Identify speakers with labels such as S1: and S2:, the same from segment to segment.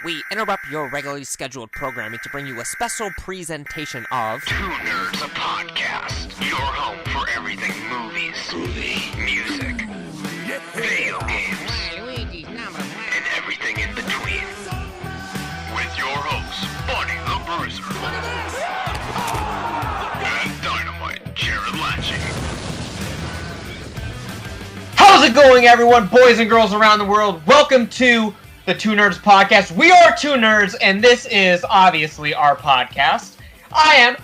S1: we interrupt your regularly scheduled programming to bring you a special presentation of
S2: Two Nerds, a podcast. Your home for everything movies, music, video games, and everything in between. With your hosts, Bunny the Bruiser, and Dynamite Jared Latching.
S3: How's it going, everyone, boys and girls around the world? Welcome to the Two Nerds podcast. We are Two Nerds, and this is obviously our podcast. I am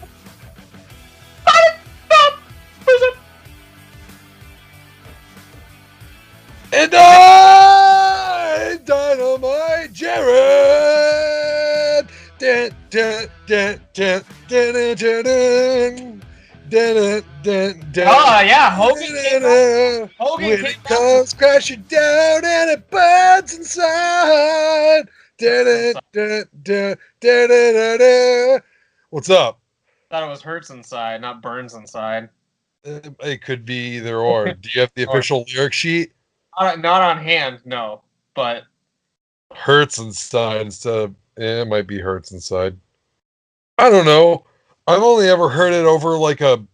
S4: and I, Dynamite Jared. Dun, dun, dun, dun, dun, dun, dun, dun. Dun, dun, dun,
S3: oh yeah, Hogan came out.
S4: When it comes crashing down and it burns inside. Dun, dun, dun, dun, dun, dun, dun. What's up?
S3: Thought it was hurts inside, not burns inside.
S4: It could be either or. Do you have the official lyric sheet?
S3: Not on hand, no. But
S4: hurts inside instead of it might be hurts inside. I don't know. I've only ever heard it over like a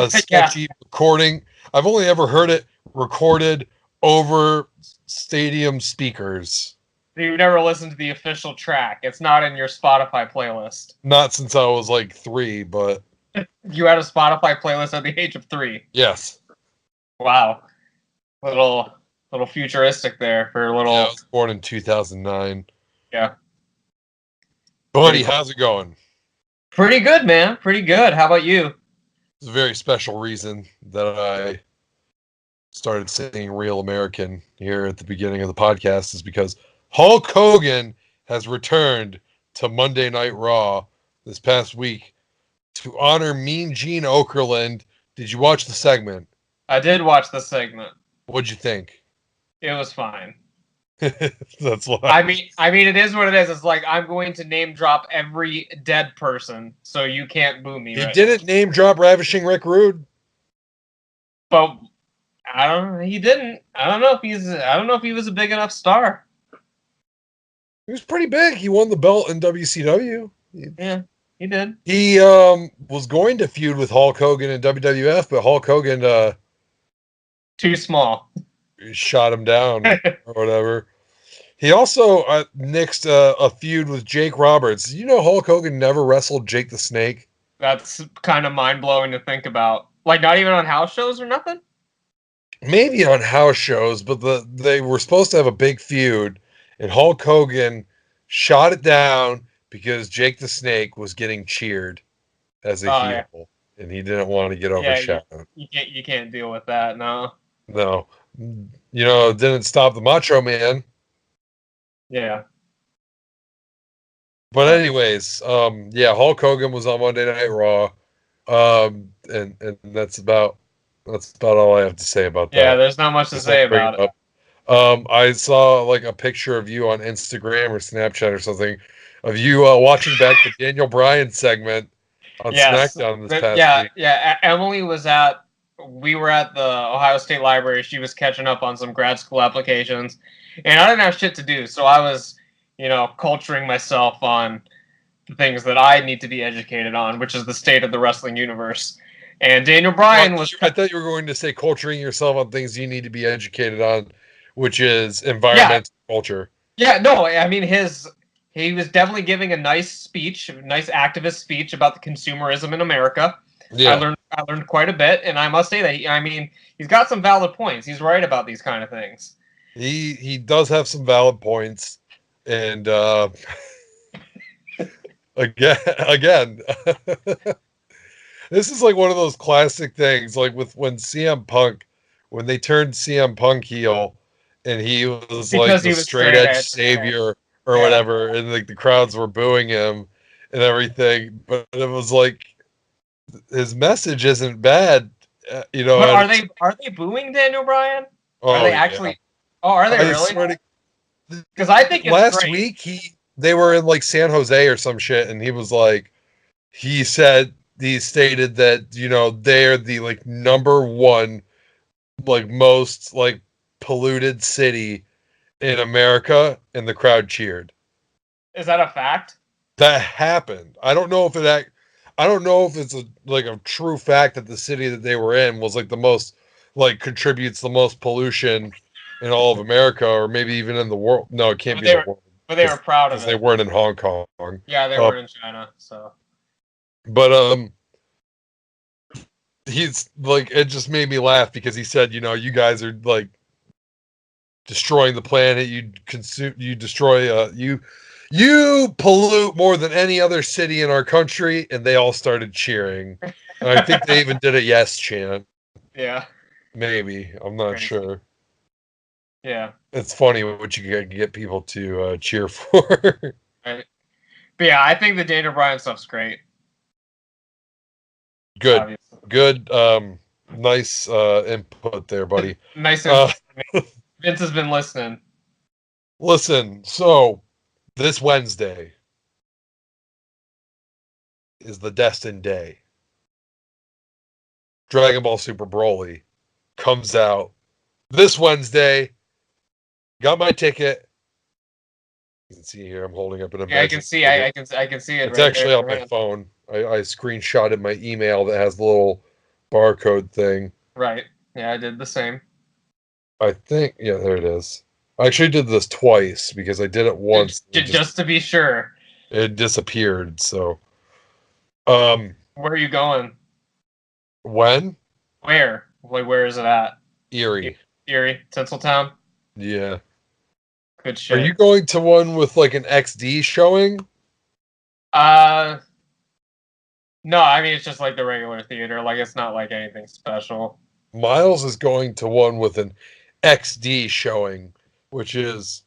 S4: sketchy recording. I've only ever heard it recorded over stadium speakers.
S3: You've never listened to the official track. It's not in your Spotify playlist.
S4: Not since I was like 3, but
S3: you had a Spotify playlist at the age of 3.
S4: Yes.
S3: Wow. Little futuristic there for a little.
S4: Yeah, I was born in 2009.
S3: Yeah.
S4: Buddy, how's it going?
S3: Pretty good, man. Pretty good. How about you?
S4: It's a very special reason that I started singing Real American here at the beginning of the podcast is because Hulk Hogan has returned to Monday Night Raw this past week to honor Mean Gene Okerlund. Did you watch the segment?
S3: I did watch the segment.
S4: What'd you think?
S3: It was fine.
S4: That's why.
S3: I mean, it is what it is. It's like I'm going to name drop every dead person, so you can't boo me.
S4: He
S3: right
S4: didn't name drop Ravishing Rick Rude,
S3: but I don't. He didn't. I don't know if he was a big enough star.
S4: He was pretty big. He won the belt in WCW.
S3: Yeah, he did.
S4: He was going to feud with Hulk Hogan in WWF, but Hulk Hogan
S3: too small.
S4: Shot him down or whatever. He also nixed a feud with Jake Roberts. You know Hulk Hogan never wrestled Jake the Snake?
S3: That's kind of mind-blowing to think about. Like, not even on house shows or nothing?
S4: Maybe on house shows, but they were supposed to have a big feud, and Hulk Hogan shot it down because Jake the Snake was getting cheered as a heel, yeah. And he didn't want to get overshadowed.
S3: You can't deal with that, no.
S4: No. You know, it didn't stop the Macho Man.
S3: Yeah.
S4: But anyways, yeah, Hulk Hogan was on Monday Night Raw. And that's about all I have to say about that.
S3: Yeah, there's not much to say about it.
S4: I saw like a picture of you on Instagram or Snapchat or something of you watching back the Daniel Bryan segment on SmackDown this past week.
S3: Yeah, Emily was we were at the Ohio State Library. She was catching up on some grad school applications, and I didn't have shit to do, so I was, culturing myself on the things that I need to be educated on, which is the state of the wrestling universe. And Daniel Bryan was...
S4: I thought you were going to say culturing yourself on things you need to be educated on, which is environmental culture.
S3: Yeah, no, I mean, he was definitely giving a nice activist speech about the consumerism in America. Yeah. I learned quite a bit, and I must say that he's got some valid points. He's right about these kind of things.
S4: He does have some valid points, and again, this is like one of those classic things, like with when they turned CM Punk heel, and he was like the straight edge savior or whatever, and like the crowds were booing him and everything, but it was like, his message isn't bad, But
S3: are they booing Daniel Bryan? Are they actually? Yeah. Oh, are they really? Because I think it's
S4: last
S3: great.
S4: Week they were in like San Jose or some shit, and he stated that they're the like number one like most like polluted city in America, and the crowd cheered.
S3: Is that a fact?
S4: That happened. I don't know if I don't know if it's a true fact that the city that they were in was like the most contributes the most pollution in all of America, or maybe even in the world. No, it can't
S3: But
S4: be
S3: they
S4: the
S3: were,
S4: world
S3: but they were proud of
S4: because they
S3: it.
S4: weren't in Hong Kong.
S3: Yeah, they weren't in China. So,
S4: But he's like, it just made me laugh because he said, you guys are like destroying the planet. You consume, you destroy, you pollute more than any other city in our country, and they all started cheering. And I think they even did a yes chant.
S3: yeah.
S4: Maybe, I'm not
S3: Crazy.
S4: sure.
S3: Yeah.
S4: It's funny what you can get people to cheer for.
S3: Right. But yeah, I think the Daniel Bryan stuff's great.
S4: Good,
S3: Obviously.
S4: good, nice input there, buddy.
S3: Nice. I mean, Vince has been listening.
S4: Listen, so this Wednesday is the destined day. Dragon Ball Super Broly comes out this Wednesday. Got my ticket. You can see here I'm holding up an image.
S3: Yeah, I can see. I can see it.
S4: It's
S3: right
S4: actually
S3: there
S4: on my phone. I screenshotted my email that has the little barcode thing.
S3: Right. Yeah, I did the same.
S4: I think, yeah, there it is. I actually did this twice because I did it once.
S3: Just to be sure.
S4: It disappeared. So,
S3: where are you going?
S4: when?
S3: Where? Like, where is it at?
S4: Erie.
S3: Erie, Tinseltown.
S4: Yeah.
S3: Good shit.
S4: Are you going to one with like an XD showing?
S3: No, I mean it's just like the regular theater. Like it's not like anything special.
S4: Miles is going to one with an XD showing, which is,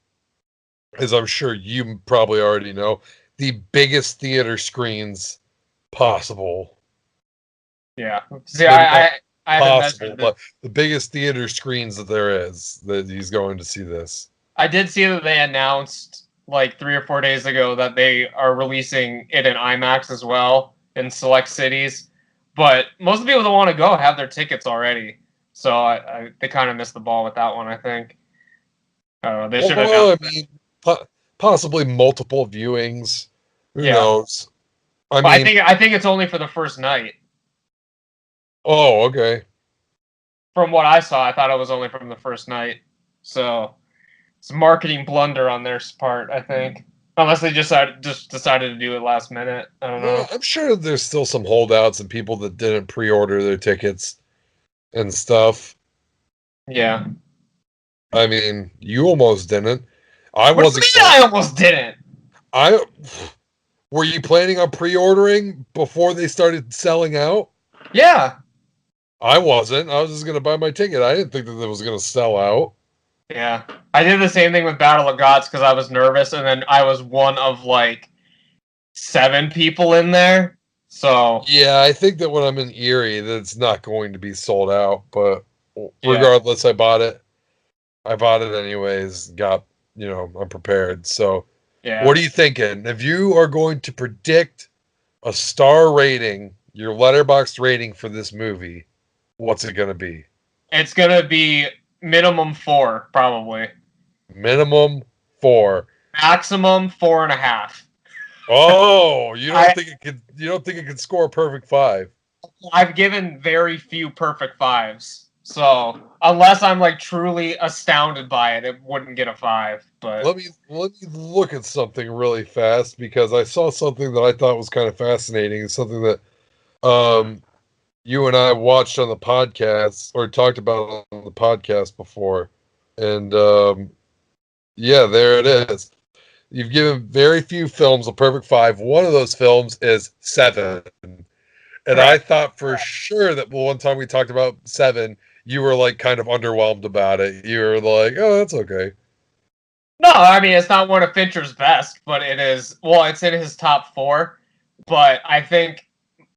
S4: as I'm sure you probably already know, the biggest theater screens possible.
S3: Yeah. See, I haven't
S4: possible,
S3: measured
S4: but the biggest theater screens that there is, that he's going to see this.
S3: I did see that they announced like 3 or 4 days ago that they are releasing it in IMAX as well in select cities. But most of the people that want to go have their tickets already. So they kind of missed the ball with that one, I think. They should have.
S4: Well, I mean, possibly multiple viewings. Who knows?
S3: I think it's only for the first night.
S4: Oh, okay.
S3: From what I saw, I thought it was only from the first night. So it's a marketing blunder on their part, I think. Unless they just decided to do it last minute. I don't know.
S4: I'm sure there's still some holdouts and people that didn't pre-order their tickets and stuff.
S3: Yeah.
S4: I mean, you almost didn't.
S3: I almost didn't.
S4: Were you planning on pre-ordering before they started selling out?
S3: Yeah.
S4: I wasn't. I was just going to buy my ticket. I didn't think that it was going to sell out.
S3: Yeah. I did the same thing with Battle of Gods because I was nervous, and then I was one of like 7 people in there. So
S4: yeah, I think that when I'm in Erie, that it's not going to be sold out. But regardless, I bought it. I bought it anyways. I'm prepared. So, what are you thinking? If you are going to predict a star rating, your Letterboxd rating for this movie, what's it going to be?
S3: It's going to be minimum 4, probably.
S4: Minimum 4.
S3: Maximum 4.5.
S4: Oh, you don't think it could score a perfect 5?
S3: I've given very few perfect 5s. So, unless I'm like truly astounded by it, it wouldn't get a 5. But
S4: let me look at something really fast because I saw something that I thought was kind of fascinating. Something that you and I watched on the podcast or talked about on the podcast before. And yeah, there it is. You've given very few films a perfect 5. One of those films is 7. And I thought for sure that one time we talked about 7, you were like kind of underwhelmed about it. You were like, oh, that's okay.
S3: No, I mean, it's not one of Fincher's best, but it is, well, it's in his top 4. But I think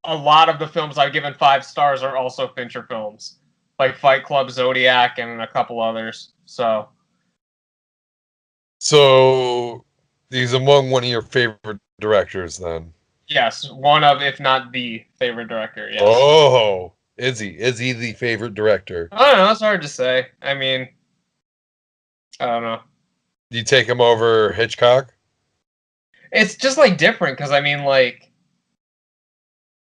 S3: a lot of the films I've given 5 stars are also Fincher films, like Fight Club, Zodiac, and a couple others. So
S4: he's among one of your favorite directors then?
S3: Yes, one of, if not the favorite director. Yes.
S4: Oh, is he? Is he the favorite director?
S3: I don't know. It's hard to say. I mean, I don't know.
S4: Do you take him over Hitchcock?
S3: it's just like different because I mean, like,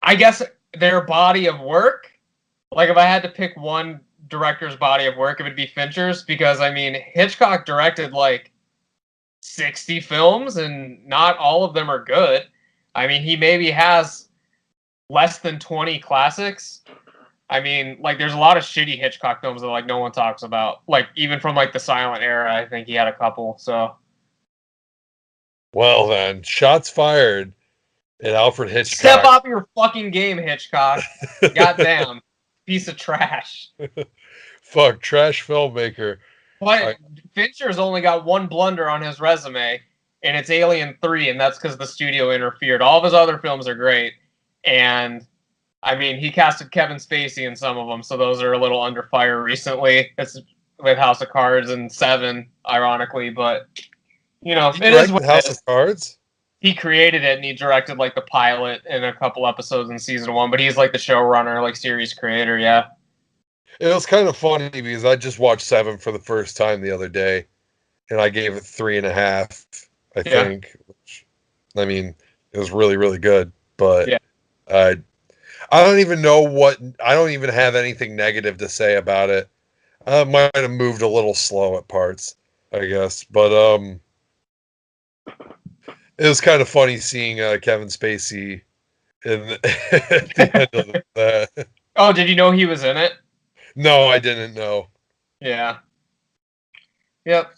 S3: I guess their body of work. Like, if I had to pick one director's body of work, it would be Fincher's because I mean, Hitchcock directed like 60 films, and not all of them are good. I mean, he maybe has less than 20 classics. I mean, like, there's a lot of shitty Hitchcock films that like no one talks about. Like, even from like the silent era, I think he had a couple. So
S4: Well then, shots fired at Alfred Hitchcock.
S3: step up your fucking game, Hitchcock. Goddamn piece of trash.
S4: Fuck, trash filmmaker.
S3: But Fincher's only got one blunder on his resume, and it's Alien 3, and that's because the studio interfered. All of his other films are great, and I mean, he casted Kevin Spacey in some of them, so those are a little under fire recently. It's with House of Cards and Seven, ironically, but you know, it is what
S4: House of Cards.
S3: He created it and he directed like the pilot and a couple episodes in season 1, but he's like the showrunner, like series creator, yeah.
S4: It was kind of funny because I just watched Seven for the first time the other day, and I gave it 3.5. I think. Which, I mean, it was really, really good, but I don't even know what. I don't even have anything negative to say about it. I might have moved a little slow at parts, I guess, but it was kind of funny seeing Kevin Spacey at the end of that.
S3: Oh, did you know he was in it?
S4: No, I didn't know.
S3: Yeah. Yep.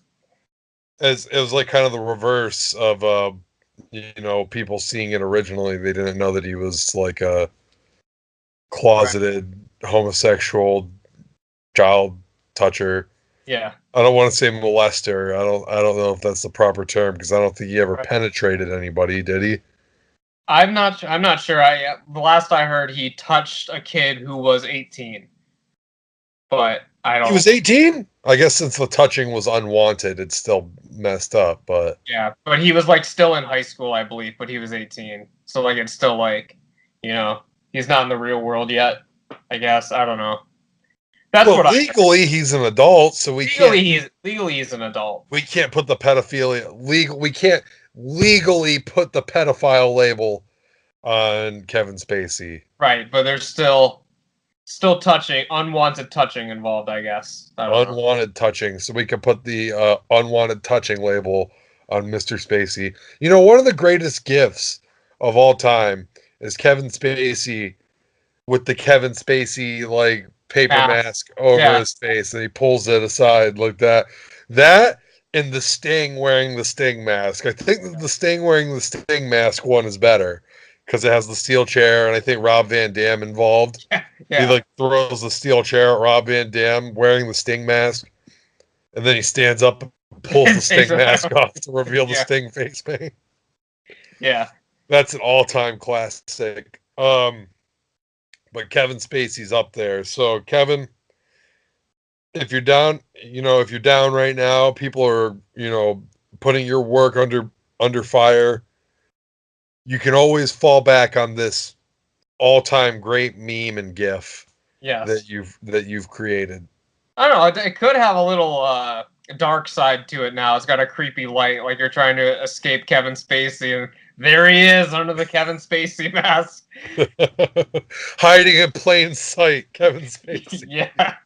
S4: It was like kind of the reverse of people seeing it originally. They didn't know that he was like a closeted homosexual child toucher.
S3: Yeah.
S4: I don't want to say molester. I don't know if that's the proper term because I don't think he ever penetrated anybody, did he?
S3: I'm not sure. The last I heard, he touched a kid who was 18. But I don't.
S4: He was 18? I guess since the touching was unwanted, it's still messed up. But
S3: yeah, but he was like still in high school, I believe. But he was 18, so like it's still like, you know, he's not in the real world yet. I guess I don't know. That's what
S4: legally he's an adult, so
S3: legally he's an adult.
S4: We can't put the pedophilia We can't legally put the pedophile label on Kevin Spacey.
S3: Right, but there's still unwanted touching involved, I guess.
S4: Unwanted touching, so we can put the unwanted touching label on Mr. Spacey. You know, one of the greatest gifts of all time is Kevin Spacey with the Kevin Spacey like paper mask over his face, and he pulls it aside like that. That and the Sting wearing the Sting mask. I think that the Sting wearing the Sting mask one is better because it has the steel chair, and I think Rob Van Dam involved. Yeah. He like throws the steel chair at Rob Van Dam wearing the Sting mask, and then he stands up and pulls the Sting mask off to reveal the Sting face paint.
S3: Yeah.
S4: That's an all-time classic. But Kevin Spacey's up there. So Kevin, if you're down right now, people are, putting your work under fire. You can always fall back on this all-time great meme and GIF that you've created.
S3: I don't know. It could have a little dark side to it now. It's got a creepy light, like you're trying to escape Kevin Spacey, and there he is under the Kevin Spacey mask.
S4: Hiding in plain sight, Kevin Spacey.
S3: Yeah.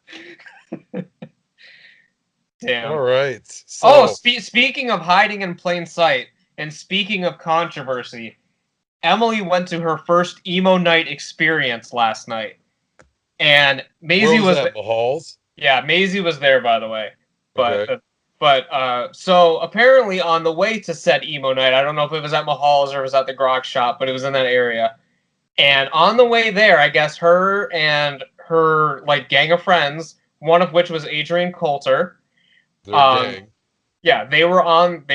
S3: Damn.
S4: All right. So,
S3: speaking of hiding in plain sight, and speaking of controversy, Emily went to her first emo night experience last night, and Maisie was
S4: at Mahal's.
S3: Yeah, Maisie was there, by the way. But so apparently on the way to said emo night, I don't know if it was at Mahal's or it was at the Grog Shop, but it was in that area. And on the way there, I guess her and her like gang of friends, one of which was Adrian Coulter.
S4: Gang.
S3: Yeah, they were on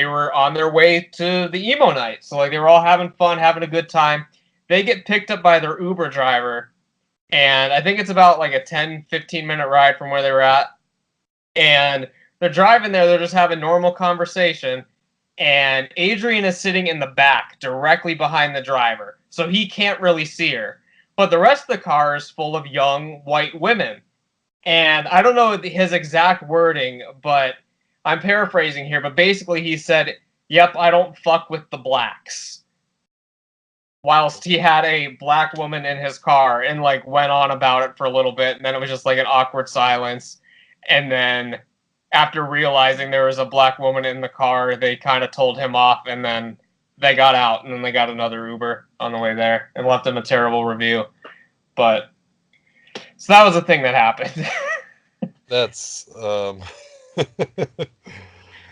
S3: their way to the emo night. So like they were all having fun, having a good time. They get picked up by their Uber driver, and I think it's about like a 10-15 minute ride from where they were at. And they're driving there, they're just having normal conversation, and Adrian is sitting in the back, directly behind the driver, so he can't really see her. But the rest of the car is full of young white women. And I don't know his exact wording, but I'm paraphrasing here, but basically he said, "Yep, I don't fuck with the blacks." Whilst he had a black woman in his car and like went on about it for a little bit, and then it was just like an awkward silence. And then after realizing there was a black woman in the car, they kind of told him off, and then they got out, and then they got another Uber on the way there and left him a terrible review. But so that was a thing that happened.
S4: That's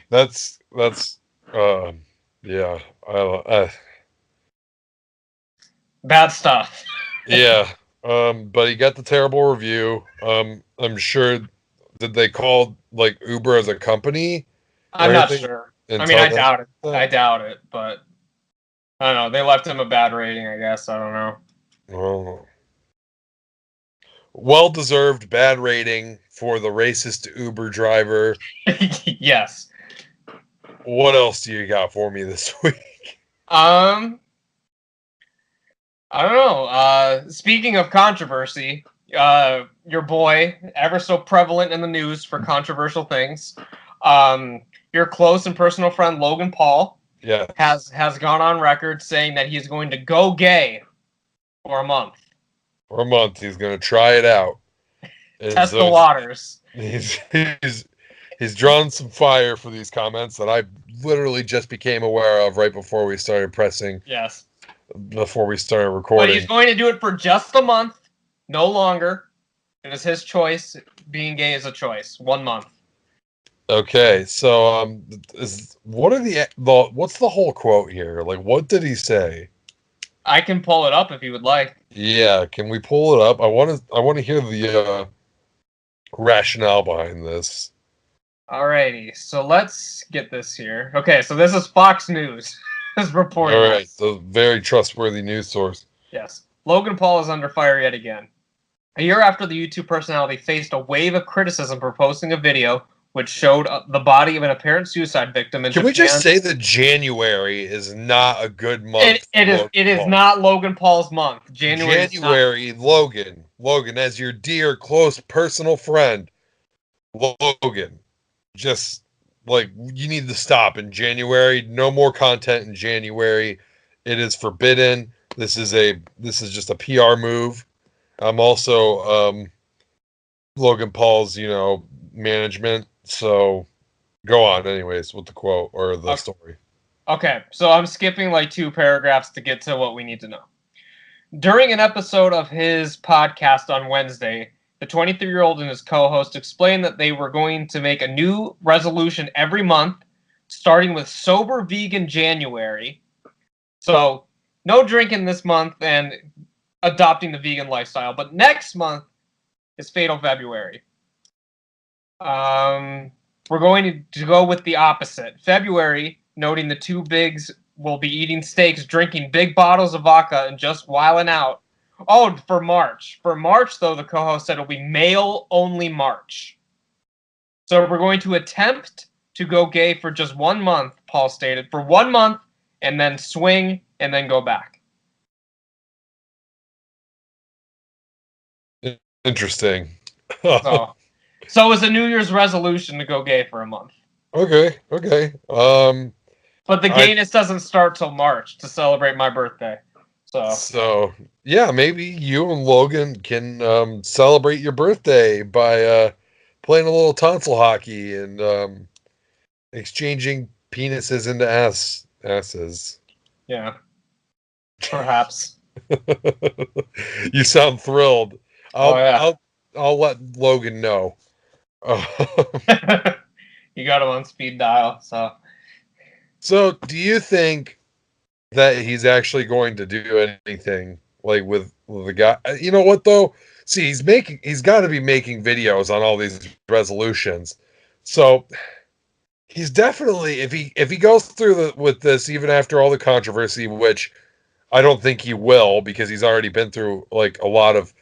S4: that's yeah.
S3: Bad stuff.
S4: Yeah. But he got the terrible review. I'm sure. Did they call like Uber as a company?
S3: I'm not sure. I mean, I doubt it. I doubt it, but I don't know. They left him a bad rating, I guess. I don't know.
S4: Oh. Well-deserved bad rating for the racist Uber driver.
S3: Yes.
S4: What else do you got for me this week?
S3: I don't know. Speaking of controversy, your boy, ever so prevalent in the news for controversial things, your close and personal friend Logan Paul, has gone on record saying that he's going to go gay for a month.
S4: For a month, he's going to try it out.
S3: Test the waters.
S4: He's drawn some fire for these comments that I literally just became aware of right before we started pressing.
S3: Yes.
S4: Before we started recording.
S3: But he's going to do it for just a month, no longer. It is his choice. Being gay is a choice. 1 month.
S4: Okay, so what's the whole quote here? Like, what did he say?
S3: I can pull it up if you would like.
S4: Yeah, can we pull it up? I want to hear the rationale behind this.
S3: Alrighty, so let's get this here. Okay, so this is Fox News is reporting.
S4: All right, so very trustworthy news source.
S3: Yes, Logan Paul is under fire yet again. A year after the YouTube personality faced a wave of criticism for posting a video which showed the body of an apparent suicide victim in Japan.
S4: Can we just say that January is not a good month?
S3: It is not Logan Paul's month.
S4: January, Logan, as your dear, close, personal friend, Logan, just, like, you need to stop in January. No more content in January. It is forbidden. This is just a PR move. I'm also Logan Paul's, management. So go on anyways with the quote or the story.
S3: Okay, so I'm skipping like 2 paragraphs to get to what we need to know. During an episode of his podcast on Wednesday, the 23-year-old and his co-host explained that they were going to make a new resolution every month, starting with Sober Vegan January. So no drinking this month and adopting the vegan lifestyle. But next month is Fatal February. We're going to go with the opposite. February, noting the 2 bigs will be eating steaks, drinking big bottles of vodka, and just wilding out. Oh, for March. For March, though, the co-host said it'll be male-only March. So we're going to attempt to go gay for just 1 month, Paul stated. For 1 month, and then swing, and then go back.
S4: Interesting.
S3: So it's a New Year's resolution to go gay for a month.
S4: Okay.
S3: But the gayness doesn't start till March to celebrate my birthday.
S4: So yeah, maybe you and Logan can celebrate your birthday by playing a little tonsil hockey and exchanging penises into asses.
S3: Yeah. Perhaps.
S4: You sound thrilled.
S3: Yeah.
S4: I'll let Logan know.
S3: You got him on speed dial, so.
S4: So, do you think that he's actually going to do anything like with the guy? You know what though? See, he's got to be making videos on all these resolutions. So, he's definitely if he goes through with this even after all the controversy, which I don't think he will because he's already been through like a lot of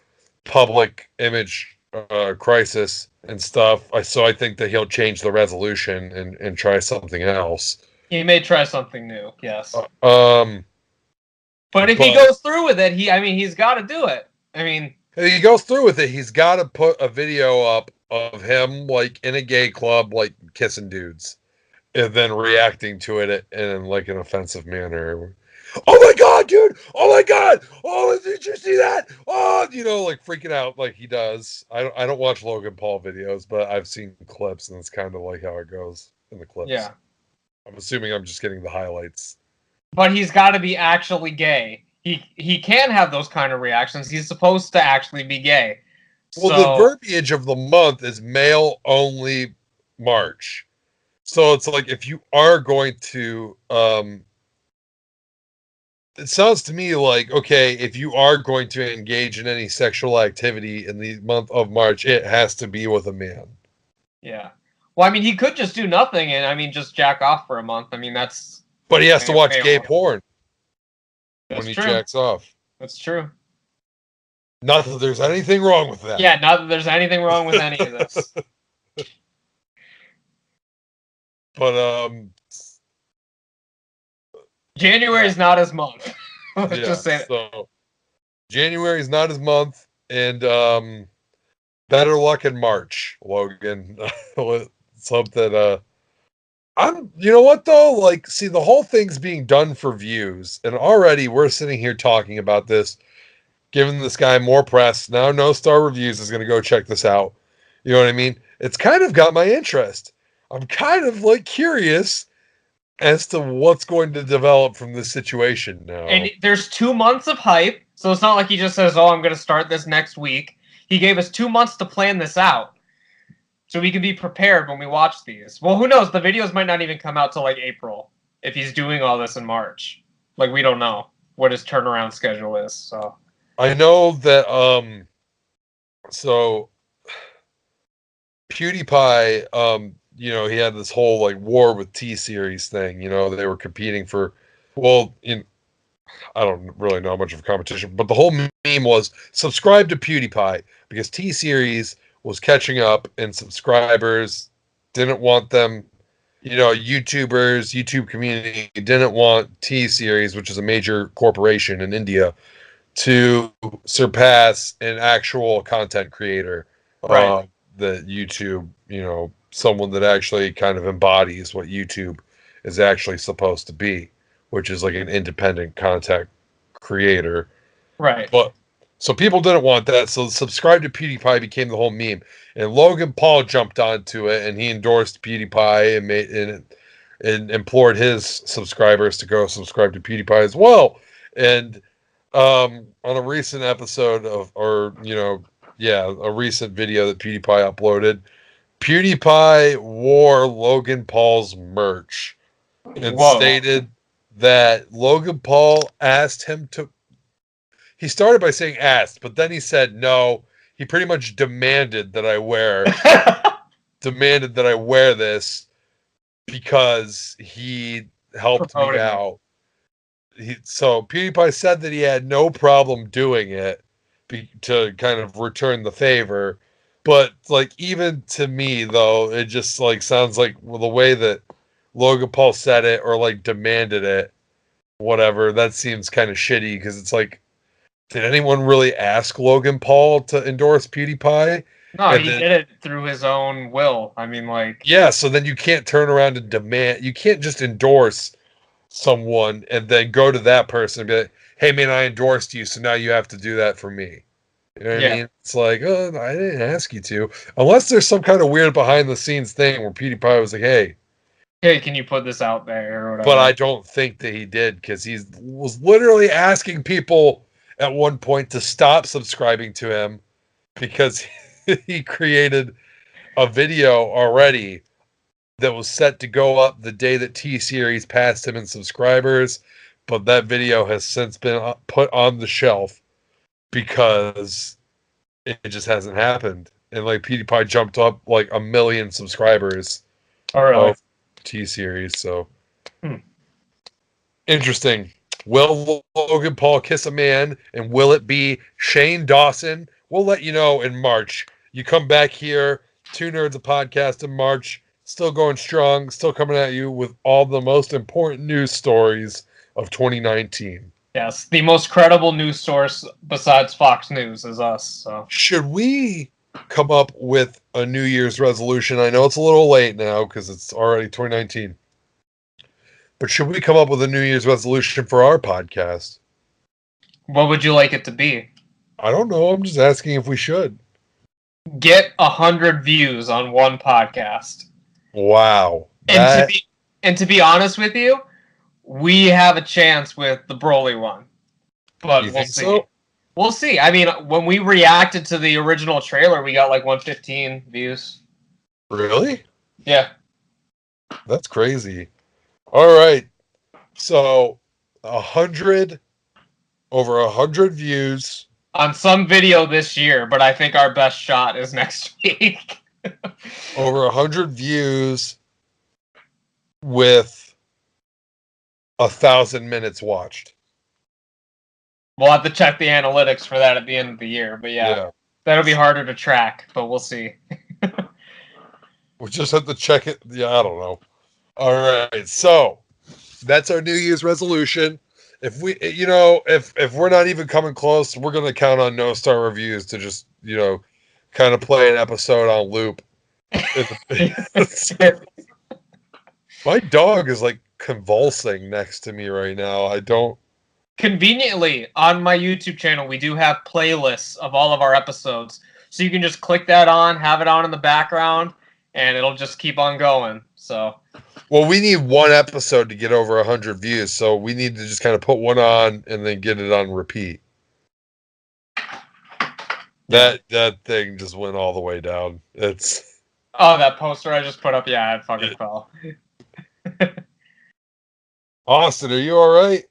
S4: public image crisis and stuff. So I think that he'll change the resolution and try something else.
S3: He may try something new, yes.
S4: But
S3: if he goes through with it, he's got to do it. I mean,
S4: if he goes through with it, he's got to put a video up of him like in a gay club, like kissing dudes. and then reacting to it in like an offensive manner. Oh my god, dude! Oh my god! Oh, did you see that? Oh, like freaking out like he does. I don't watch Logan Paul videos, but I've seen clips, and it's kind of like how it goes in the clips.
S3: Yeah.
S4: I'm assuming I'm just getting the highlights.
S3: But he's got to be actually gay. He can have those kind of reactions. He's supposed to actually be gay.
S4: Well, the verbiage of the month is male only March. So it's like if you are going to it sounds to me like, okay, if you are going to engage in any sexual activity in the month of March, it has to be with a man.
S3: Yeah. Well, I mean, he could just do nothing and, I mean, just jack off for a month. I mean, that's...
S4: But he has to watch gay porn
S3: when
S4: he jacks off.
S3: That's true.
S4: Not that there's anything wrong with that.
S3: Yeah, not that there's anything wrong with any of this.
S4: But,
S3: January is not his month. Let's just say that.
S4: So January is not his month, and better luck in March, Logan. Something you know what though? Like, see, the whole thing's being done for views, and already we're sitting here talking about this, giving this guy more press. Now No Star Reviews is gonna go check this out. You know what I mean? It's kind of got my interest. I'm kind of like curious as to what's going to develop from this situation now.
S3: And there's 2 months of hype, so it's not like he just says, oh, I'm going to start this next week. He gave us 2 months to plan this out, so we can be prepared when we watch these. Well, who knows? The videos might not even come out till, like, April, if he's doing all this in March. Like, we don't know what his turnaround schedule is, so...
S4: I know that, so, PewDiePie, he had this whole like war with T-Series thing. They were competing for, I don't really know much of a competition, but the whole meme was subscribe to PewDiePie because T-Series was catching up and subscribers didn't want them. YouTubers, YouTube community didn't want T-Series, which is a major corporation in India, to surpass an actual content creator.
S3: Right.
S4: That YouTube, someone that actually kind of embodies what YouTube is actually supposed to be, which is like an independent content creator.
S3: Right.
S4: But so people didn't want that. So subscribe to PewDiePie became the whole meme. And Logan Paul jumped onto it and he endorsed PewDiePie and implored his subscribers to go subscribe to PewDiePie as well. And on a recent episode a recent video that PewDiePie uploaded, PewDiePie wore Logan Paul's merch and stated that Logan Paul asked him to... He started by saying asked, but then he said no. He pretty much demanded that I wear this because he helped me out. So PewDiePie said that he had no problem doing it to kind of return the favor. But, like, even to me, though, it just, like, sounds like the way that Logan Paul said it or, like, demanded it, whatever, that seems kind of shitty because it's like, did anyone really ask Logan Paul to endorse PewDiePie?
S3: No, he did it through his own will. I mean, like...
S4: Yeah, so then you can't turn around and demand... You can't just endorse someone and then go to that person and be like, hey, man, I endorsed you, so now you have to do that for me. You know what I mean? It's like, oh, I didn't ask you to. Unless there's some kind of weird behind-the-scenes thing where PewDiePie was like, hey,
S3: can you put this out there or whatever?
S4: But I don't think that he did because he was literally asking people at one point to stop subscribing to him because he created a video already that was set to go up the day that T-Series passed him in subscribers, but that video has since been put on the shelf because it just hasn't happened. And like PewDiePie jumped up like 1 million subscribers of T-Series, so interesting. Will Logan Paul kiss a man, and will it be Shane Dawson? We'll let you know in March. You come back here, Two Nerds a Podcast in March, still going strong, still coming at you with all the most important news stories of 2019.
S3: Yes, the most credible news source besides Fox News is us. So.
S4: Should we come up with a New Year's resolution? I know it's a little late now because it's already 2019. But should we come up with a New Year's resolution for our podcast?
S3: What would you like it to be?
S4: I don't know. I'm just asking if we should.
S3: Get 100 views on one podcast.
S4: Wow.
S3: And to be honest with you, we have a chance with the Broly one. But we'll see. So? We'll see. I mean, when we reacted to the original trailer, we got like 115 views.
S4: Really?
S3: Yeah.
S4: That's crazy. All right. So, over 100 views.
S3: On some video this year, but I think our best shot is next week.
S4: Over 100 views with 1,000 minutes watched.
S3: We'll have to check the analytics for that at the end of the year, but yeah. That'll be harder to track, but we'll see.
S4: We'll just have to check it. Yeah, I don't know. All right, so that's our New Year's resolution. If we, if we're not even coming close, we're gonna count on No Star Reviews to just, kind of play an episode on loop. My dog is like convulsing next to me right now. I don't.
S3: Conveniently, on my YouTube channel, we do have playlists of all of our episodes. So you can just click that on, have it on in the background, and it'll just keep on going. So,
S4: well, we need one episode to get over 100 views, so we need to just kind of put one on and then get it on repeat. That thing just went all the way down.
S3: That poster I just put up, yeah, it fucking fell.
S4: Austin, are you all right?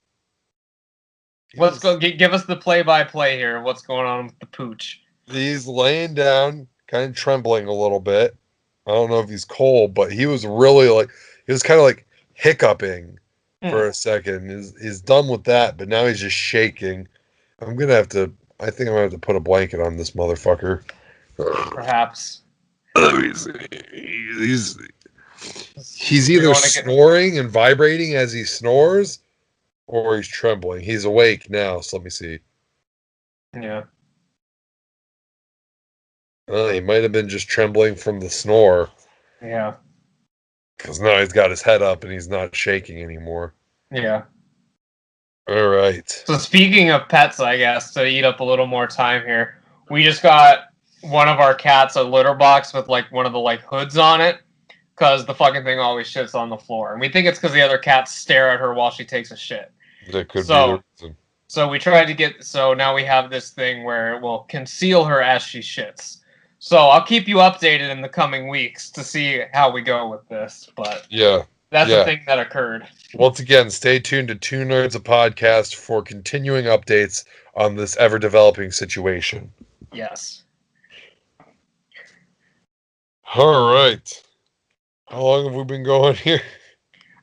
S3: Let's go. Give us the play-by-play here. What's going on with the pooch?
S4: He's laying down, kind of trembling a little bit. I don't know if he's cold, but he was really he was kind of like hiccuping for a second. He's done with that, but now he's just shaking. I think I'm gonna have to put a blanket on this motherfucker.
S3: Perhaps.
S4: Let me see. He's either snoring and vibrating as he snores, or he's trembling. He's awake now, so let me see.
S3: Yeah.
S4: He might have been just trembling from the snore.
S3: Yeah.
S4: Because now he's got his head up and he's not shaking anymore.
S3: Yeah.
S4: All right.
S3: So speaking of pets, I guess, to eat up a little more time here, we just got one of our cats a litter box with one of the hoods on it, because the fucking thing always shits on the floor. And we think it's because the other cats stare at her while she takes a shit.
S4: That could be the reason.
S3: So we tried to so now we have this thing where it will conceal her as she shits. So I'll keep you updated in the coming weeks to see how we go with this. But that's the thing that occurred.
S4: Once again, stay tuned to Two Nerds, a podcast, for continuing updates on this ever-developing situation.
S3: Yes.
S4: All right. How long have we been going here?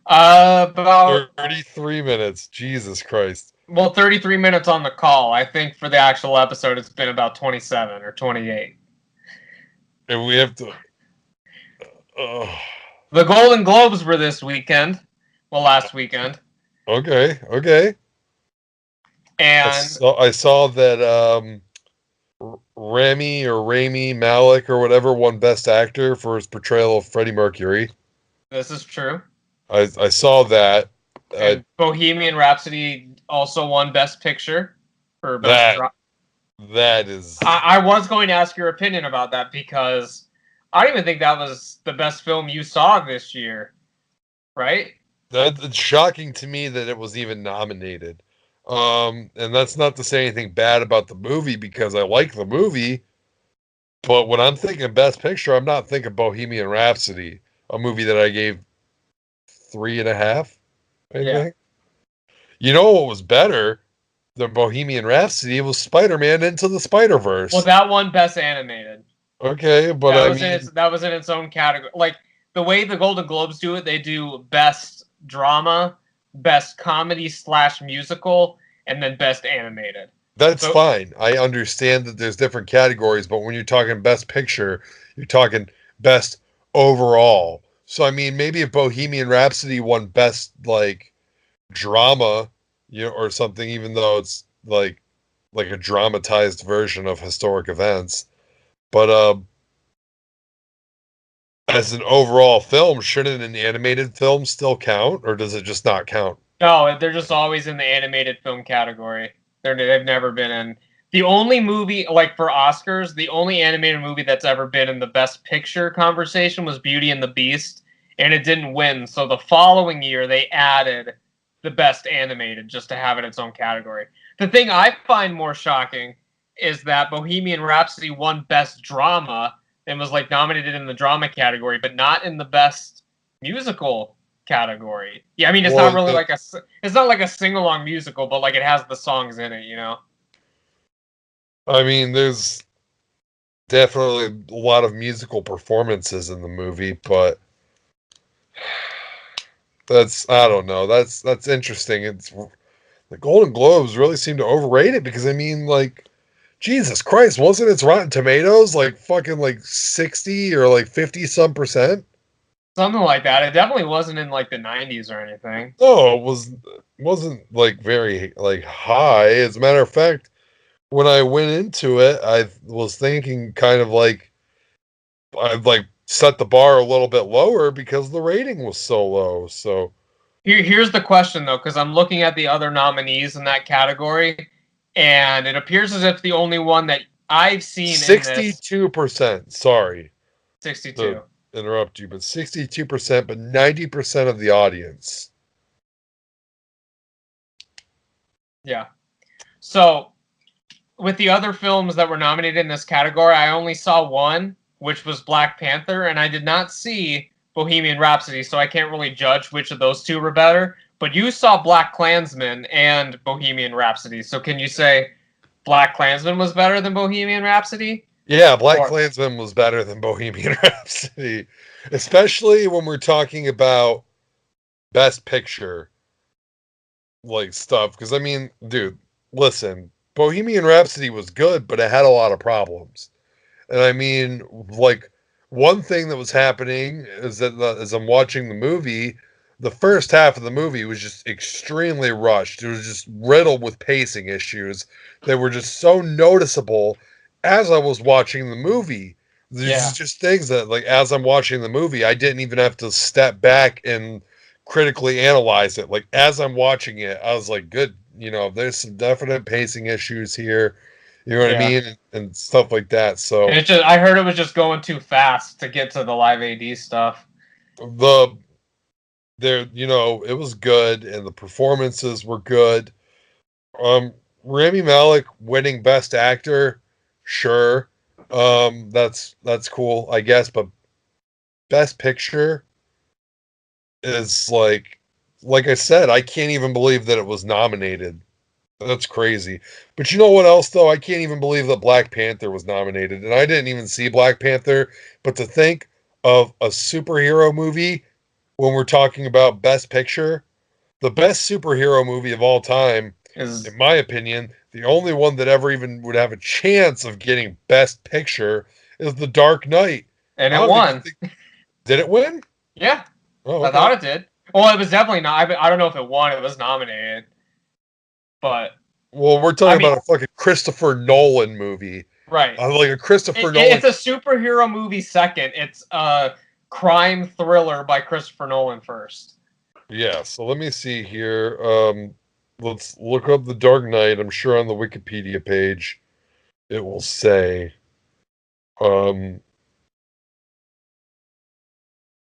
S3: About
S4: 33 minutes. Jesus Christ.
S3: Well, 33 minutes on the call. I think for the actual episode, it's been about 27 or 28.
S4: And we have to...
S3: The Golden Globes were this weekend. Well, last weekend.
S4: Okay.
S3: And
S4: I saw that Rami Malek or whatever won Best Actor for his portrayal of Freddie Mercury.
S3: This is true.
S4: I saw that.
S3: And Bohemian Rhapsody also won Best Picture for Best
S4: That is...
S3: I was going to ask your opinion about that, because I don't even think that was the best film you saw this year, right?
S4: It's shocking to me that it was even nominated. And that's not to say anything bad about the movie, because I like the movie. But when I'm thinking Best Picture, I'm not thinking Bohemian Rhapsody, a movie that I gave 3.5, I think. You know what was better than Bohemian Rhapsody? It was Spider-Man Into the Spider-Verse.
S3: Well, that one Best Animated.
S4: Okay, but
S3: that was in its own category. Like, the way the Golden Globes do it, they do Best Drama, Best Comedy / Musical, and then Best Animated.
S4: That's fine. I understand that there's different categories, but when you're talking Best Picture, you're talking Best Overall. So, I mean, maybe if Bohemian Rhapsody won Best, drama, or something, even though it's, like a dramatized version of historic events. But, as an overall film, shouldn't an animated film still count, or does it just not count?
S3: No, they're just always in the animated film category. They've never been in the only movie like for Oscars. The only animated movie that's ever been in the Best Picture conversation was Beauty and the Beast, and it didn't win. So the following year they added the Best Animated just to have it its own category. The thing I find more shocking is that Bohemian Rhapsody won Best Drama and was like nominated in the drama category, but not in the Best Musical category. Yeah, I mean it's not really like it's not like a sing-along musical, but like it has the songs in it, you know.
S4: I mean, there's definitely a lot of musical performances in the movie, but I don't know. That's interesting. It's the Golden Globes really seem to overrate it because I mean, like, Jesus Christ, wasn't its Rotten Tomatoes like fucking like 60 or like 50 some percent?
S3: Something like that. It definitely wasn't in like the 90s or anything.
S4: No, wasn't like very like high. As a matter of fact, when I went into it, I was thinking kind of like I'd like set the bar a little bit lower because the rating was so low. So
S3: here's the question though, because I'm looking at the other nominees in that category, and it appears as if the only one that I've seen
S4: 62%. Sorry,
S3: 62.
S4: To interrupt you, but 62%, but 90% of the audience.
S3: Yeah. So with the other films that were nominated in this category, I only saw one, which was Black Panther, and I did not see Bohemian Rhapsody, so I can't really judge which of those two were better. But you saw Black Klansman and Bohemian Rhapsody, so can you say Black Klansman was better than Bohemian Rhapsody?
S4: Yeah, Black Klansman was better than Bohemian Rhapsody, especially when we're talking about Best Picture like stuff. Because I mean, dude, listen, Bohemian Rhapsody was good, but it had a lot of problems. And I mean, like, one thing that was happening is that as I'm watching the movie, the first half of the movie was just extremely rushed. It was just riddled with pacing issues that were just so noticeable as I was watching the movie. There's just things that, like, as I'm watching the movie, I didn't even have to step back and critically analyze it. Like, as I'm watching it, I was like, good, you know, there's some definite pacing issues here. You know what I mean? And stuff like that. So
S3: it's just, I heard it was just going too fast to get to the live AD stuff.
S4: You know, it was good and the performances were good. Rami Malek winning Best Actor, sure. That's cool, I guess, but Best Picture is like I said, I can't even believe that it was nominated. That's crazy. But you know what else, though? I can't even believe that Black Panther was nominated. And I didn't even see Black Panther. But to think of a superhero movie when we're talking about Best Picture, the best superhero movie of all time is, in my opinion, the only one that ever even would have a chance of getting Best Picture is The Dark Knight.
S3: And it won.
S4: Did it win?
S3: Yeah.
S4: Oh, okay.
S3: I thought it did. Well, it was definitely not. I don't know if it won. It was nominated. But
S4: well, we're talking about a fucking Christopher Nolan movie,
S3: right?
S4: Like a Christopher Nolan.
S3: It's a superhero movie second. It's a crime thriller by Christopher Nolan first.
S4: Yeah. So let me see here. Let's look up The Dark Knight. I'm sure on the Wikipedia page it will say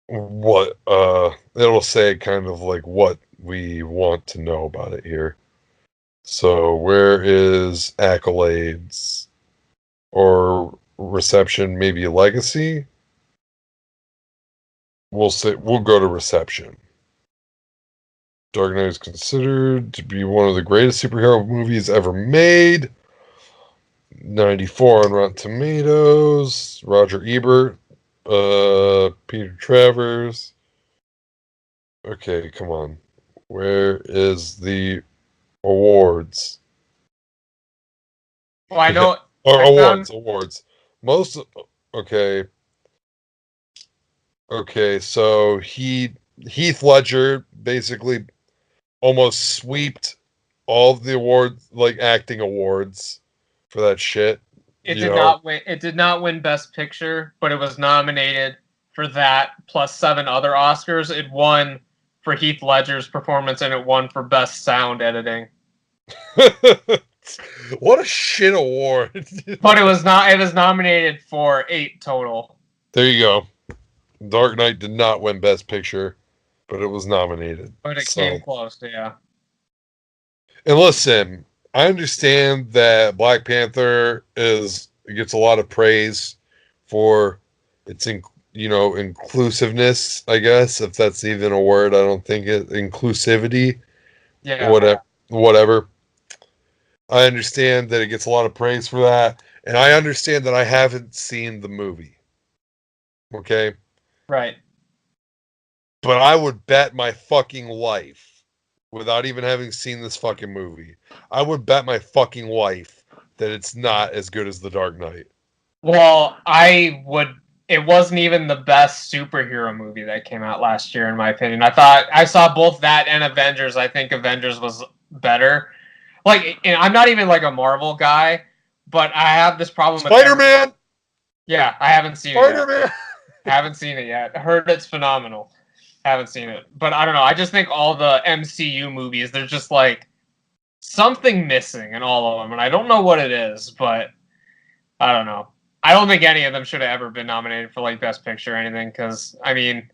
S4: what it'll say kind of like what we want to know about it here. So where is accolades or reception? Maybe legacy. We'll go to reception. Dark Knight is considered to be one of the greatest superhero movies ever made. 94 on Rotten Tomatoes. Roger Ebert. Peter Travers. Okay, come on. Where is the awards?
S3: Well, I know.
S4: Awards. Most. Okay. Okay, so Heath Ledger basically almost swept all of the awards, like acting awards, for that shit.
S3: It did not win. It did not win Best Picture, but it was nominated for that, plus 7 other Oscars. It won for Heath Ledger's performance, and it won for Best Sound Editing.
S4: What a shit award.
S3: But it was nominated for 8 total.
S4: There you go. Dark Knight did not win Best Picture, but it was nominated.
S3: But it came close, yeah.
S4: And listen, I understand that Black Panther gets a lot of praise for its inclusiveness, I guess, if that's even a word. I don't think inclusivity.
S3: Yeah.
S4: Whatever. I understand that it gets a lot of praise for that, and I understand that I haven't seen the movie. Okay?
S3: Right.
S4: But I would bet my fucking life, without even having seen this fucking movie, I would bet my fucking life that it's not as good as The Dark Knight.
S3: Well, it wasn't even the best superhero movie that came out last year, in my opinion. I saw both that and Avengers. I think Avengers was better. Like, and I'm not even like a Marvel guy, but I have this problem with
S4: Spider-Man!
S3: Yeah, I haven't seen
S4: Spider-Man!
S3: it yet. Haven't seen it yet. Heard it's phenomenal. Haven't seen it. But I don't know. I just think all the MCU movies, there's just like something missing in all of them. And I don't know what it is, but I don't know. I don't think any of them should have ever been nominated for like Best Picture or anything, because, I mean,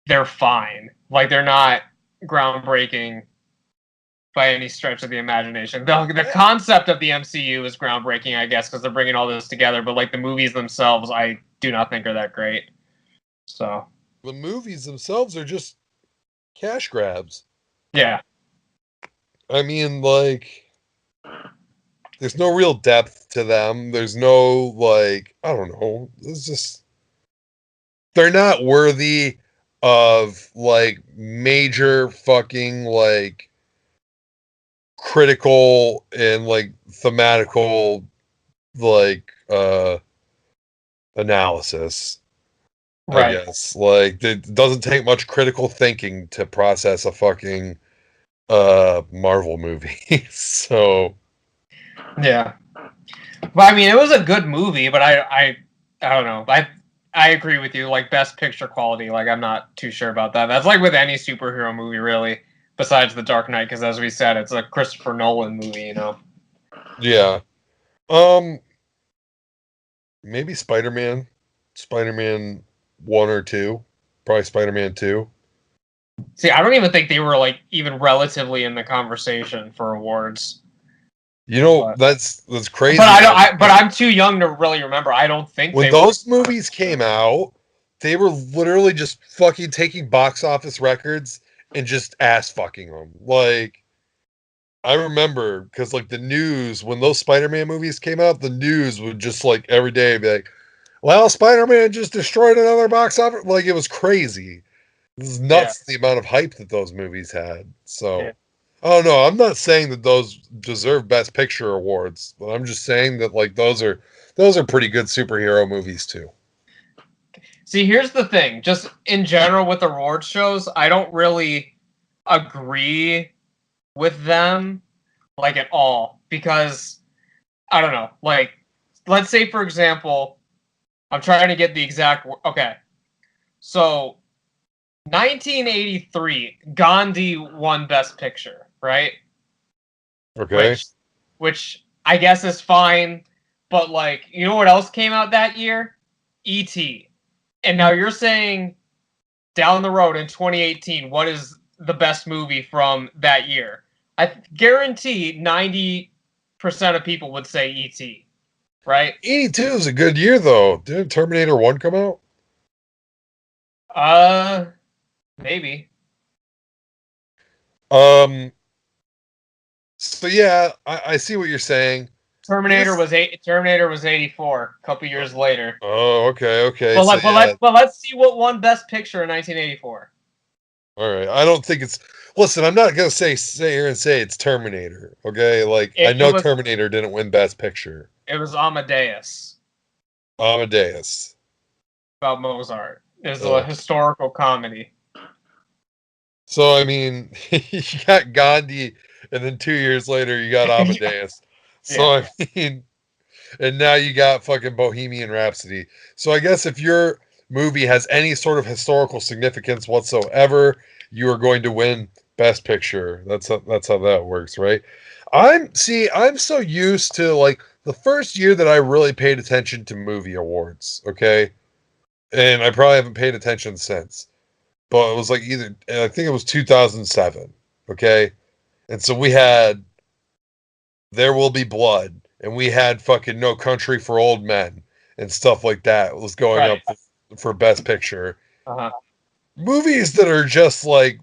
S3: they're fine. Like, they're not groundbreaking by any stretch of the imagination. The concept of the MCU is groundbreaking, I guess, because they're bringing all this together. But like the movies themselves, I do not think are that great. So
S4: the movies themselves are just cash grabs.
S3: Yeah.
S4: I mean, like, there's no real depth to them. There's no, like, I don't know. It's just, they're not worthy of like major fucking like critical and like thematical like analysis,
S3: Right.
S4: I guess. Like, it doesn't take much critical thinking to process a fucking Marvel movie. So
S3: Yeah. But I mean, it was a good movie, but I don't know. I agree with you. Like, Best Picture quality, like, I'm not too sure about that. That's like with any superhero movie, really, besides The Dark Knight, because as we said, it's a Christopher Nolan movie, you know?
S4: yeah. Maybe Spider-Man 1 or 2. Probably Spider-Man 2.
S3: See, I don't even think they were, like, even relatively in the conversation for awards.
S4: You know, that's crazy.
S3: But I'm too young to really remember. I don't think
S4: when those movies came out, they were literally just fucking taking box office records and just ass fucking them. Like, I remember, because like the news, when those Spider-Man movies came out, the news would just like every day be like, well, Spider-Man just destroyed another box office. Like, it was crazy. It was nuts, the amount of hype that those movies had. So oh no, I'm not saying that those deserve Best Picture awards, but I'm just saying that like those are pretty good superhero movies too.
S3: See, here's the thing. Just in general with award shows, I don't really agree with them like at all, because I don't know. Like, let's say for example, I'm trying to get the exact okay. So 1983, Gandhi won Best Picture, right?
S4: Okay.
S3: Which I guess is fine, but like, you know what else came out that year? E.T. And now you're saying down the road in 2018, what is the best movie from that year? I guarantee 90% of people would say E.T., right?
S4: 82 is a good year though. Didn't Terminator 1 come out?
S3: Maybe.
S4: So yeah, I see what you're saying.
S3: Terminator was 84, a couple years later.
S4: Oh, okay.
S3: Well, let's see what won Best Picture in 1984.
S4: All right, I don't think it's. Listen, I'm not gonna say here and say it's Terminator. Okay, like I know Terminator didn't win Best Picture.
S3: It was Amadeus. About Mozart. It's a historical comedy.
S4: So I mean, you got Gandhi, and then 2 years later you got Amadeus. So I mean, and now you got fucking Bohemian Rhapsody. So I guess if you're movie has any sort of historical significance whatsoever, you are going to win Best Picture. That's how that works, right? I'm so used to like the first year that I really paid attention to movie awards, okay? And I probably haven't paid attention since. But it was like I think it was 2007, okay? And so we had There Will Be Blood, and we had fucking No Country for Old Men and stuff like that. It was going up for Best Picture. Movies that are just like,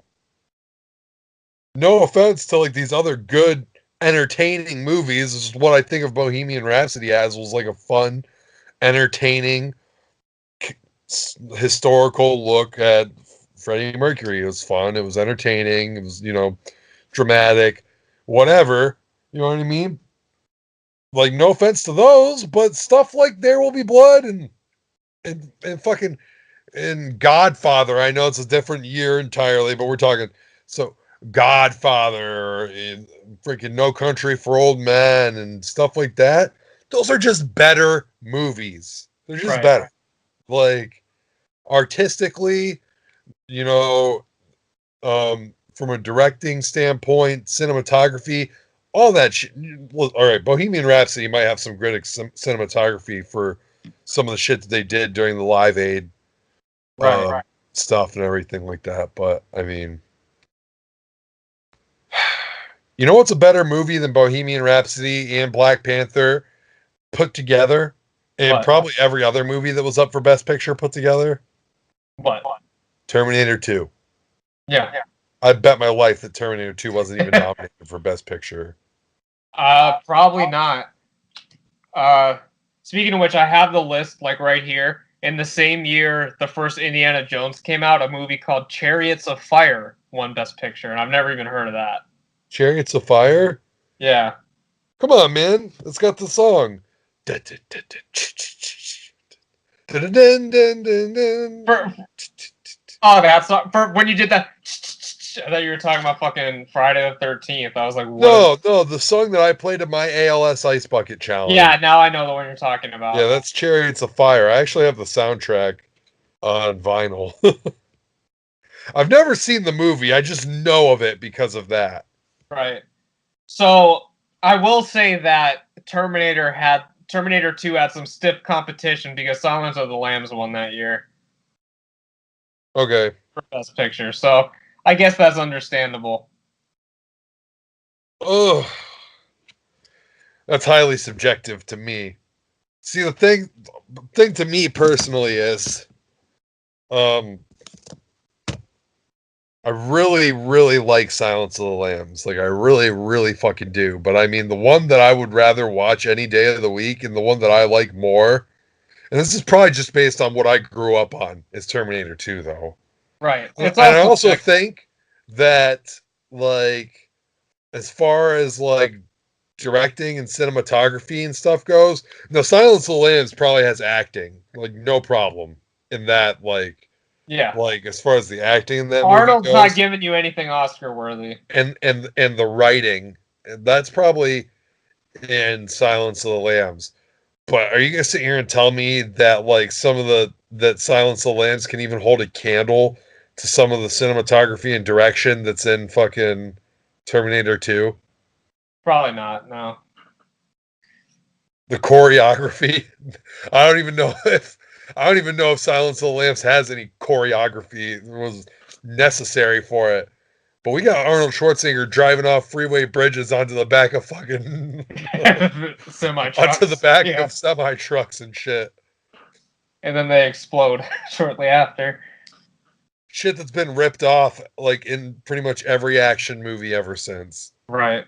S4: no offense to like these other good, entertaining movies, this is what I think of Bohemian Rhapsody as, was like a fun, entertaining, historical look at Freddie Mercury. It was fun. It was entertaining. It was, dramatic, whatever. You know what I mean? Like, no offense to those, but stuff like There Will Be Blood and fucking and Godfather. I know it's a different year entirely, but we're talking so Godfather and freaking No Country for Old Men and stuff like that. Those are just better movies. They're just better. Like artistically, from a directing standpoint, cinematography, all that shit. Well, all right, Bohemian Rhapsody might have some great cinematography for some of the shit that they did during the Live Aid stuff and everything like that. But I mean, you know what's a better movie than Bohemian Rhapsody and Black Panther put together, and probably every other movie that was up for Best Picture put together?
S3: What?
S4: Terminator 2.
S3: Yeah.
S4: I bet my life that Terminator 2 wasn't even nominated for Best Picture.
S3: Probably not. Speaking of which, I have the list like right here. In the same year the first Indiana Jones came out, a movie called Chariots of Fire won Best Picture, and I've never even heard of that.
S4: Chariots of Fire?
S3: Yeah.
S4: Come on, man. It's got the song.
S3: That's not for when you did that. I thought you were talking about fucking Friday the 13th. I was like, what?
S4: No, the song that I played at my ALS Ice Bucket Challenge.
S3: Yeah, now I know the one you're talking about.
S4: Yeah, that's Chariots of Fire. I actually have the soundtrack on vinyl. I've never seen the movie. I just know of it because of that.
S3: Right. So I will say that Terminator 2 had some stiff competition because Silence of the Lambs won that year.
S4: Okay.
S3: For Best Picture. So I guess that's understandable.
S4: Oh, that's highly subjective to me. See, the thing to me personally is, I really, really like Silence of the Lambs. Like, I really, really fucking do. But I mean, the one that I would rather watch any day of the week and the one that I like more, and this is probably just based on what I grew up on, is Terminator 2, though.
S3: Right.
S4: And I also think that, like, as far as, like, directing and cinematography and stuff goes, no, Silence of the Lambs probably has acting. Like, no problem in that, like,
S3: yeah.
S4: Like, as far as the acting in that
S3: Arnold's
S4: movie goes,
S3: not giving you anything Oscar worthy.
S4: and the writing, that's probably in Silence of the Lambs. But are you gonna sit here and tell me that like that Silence of the Lambs can even hold a candle to some of the cinematography and direction that's in fucking Terminator 2?
S3: Probably not, no.
S4: The choreography, I don't even know if Silence of the Lambs has any choreography that was necessary for it. But we got Arnold Schwarzenegger driving off freeway bridges onto the back of fucking
S3: semi-trucks.
S4: Onto the back of semi-trucks and shit.
S3: And then they explode shortly after.
S4: Shit that's been ripped off like in pretty much every action movie ever since.
S3: Right.